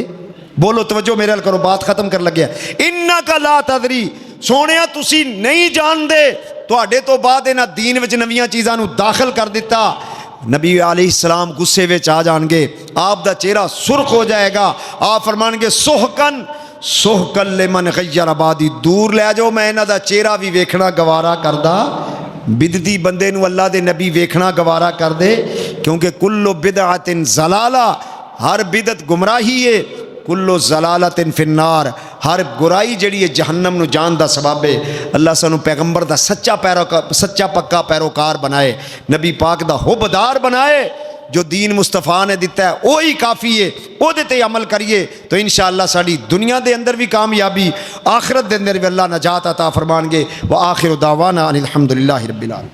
बोलो तवज्जो मेरे करो, बात खत्म कर लगे। इन्नका ला तदरी, सोनिया तुसी नहीं जानते, तुहाडे तो बाद इन्हां दीन विच नवीं चीज़ां नूं दाखिल कर दिता। नबी अलैहिस्सलाम गुस्से विच आ जाएंगे, आप दा चेहरा सुर्ख हो जाएगा। आप फरमाएंगे सोहकन सोहकन लिमन गय्यर आबादी, दूर ले जाओ, मैं इन्हां दा चेहरा भी वेखना गवारा करदा। बिदती बंदे नूं अल्लाह दे नबी वेखना गवारा कर दे, क्योंकि कुल्लु बिदअतिन ज़लाला, हर बिदत गुमराही है, कुल्लु ज़लालतिन फिन्नार, हर बुराई जिहड़ी है जहन्नम नूं जान दा सबब है। अल्लाह सानू पैगंबर दा सच्चा पक्का पैरोकार बनाए, नबी पाक दा हुबदार बनाए। जो दीन मुस्तफा ने दिता है वही काफ़ी है, उहदे ते अमल करिए तो इंशाअल्लाह साडी दुनिया दे अंदर भी कामयाबी, आखिरत दे अंदर भी अल्लाह नजात अता फरमाएंगे। व आखिर दावाना अनिल हम्दुलिल्लाहि रब्बिल आलमीन।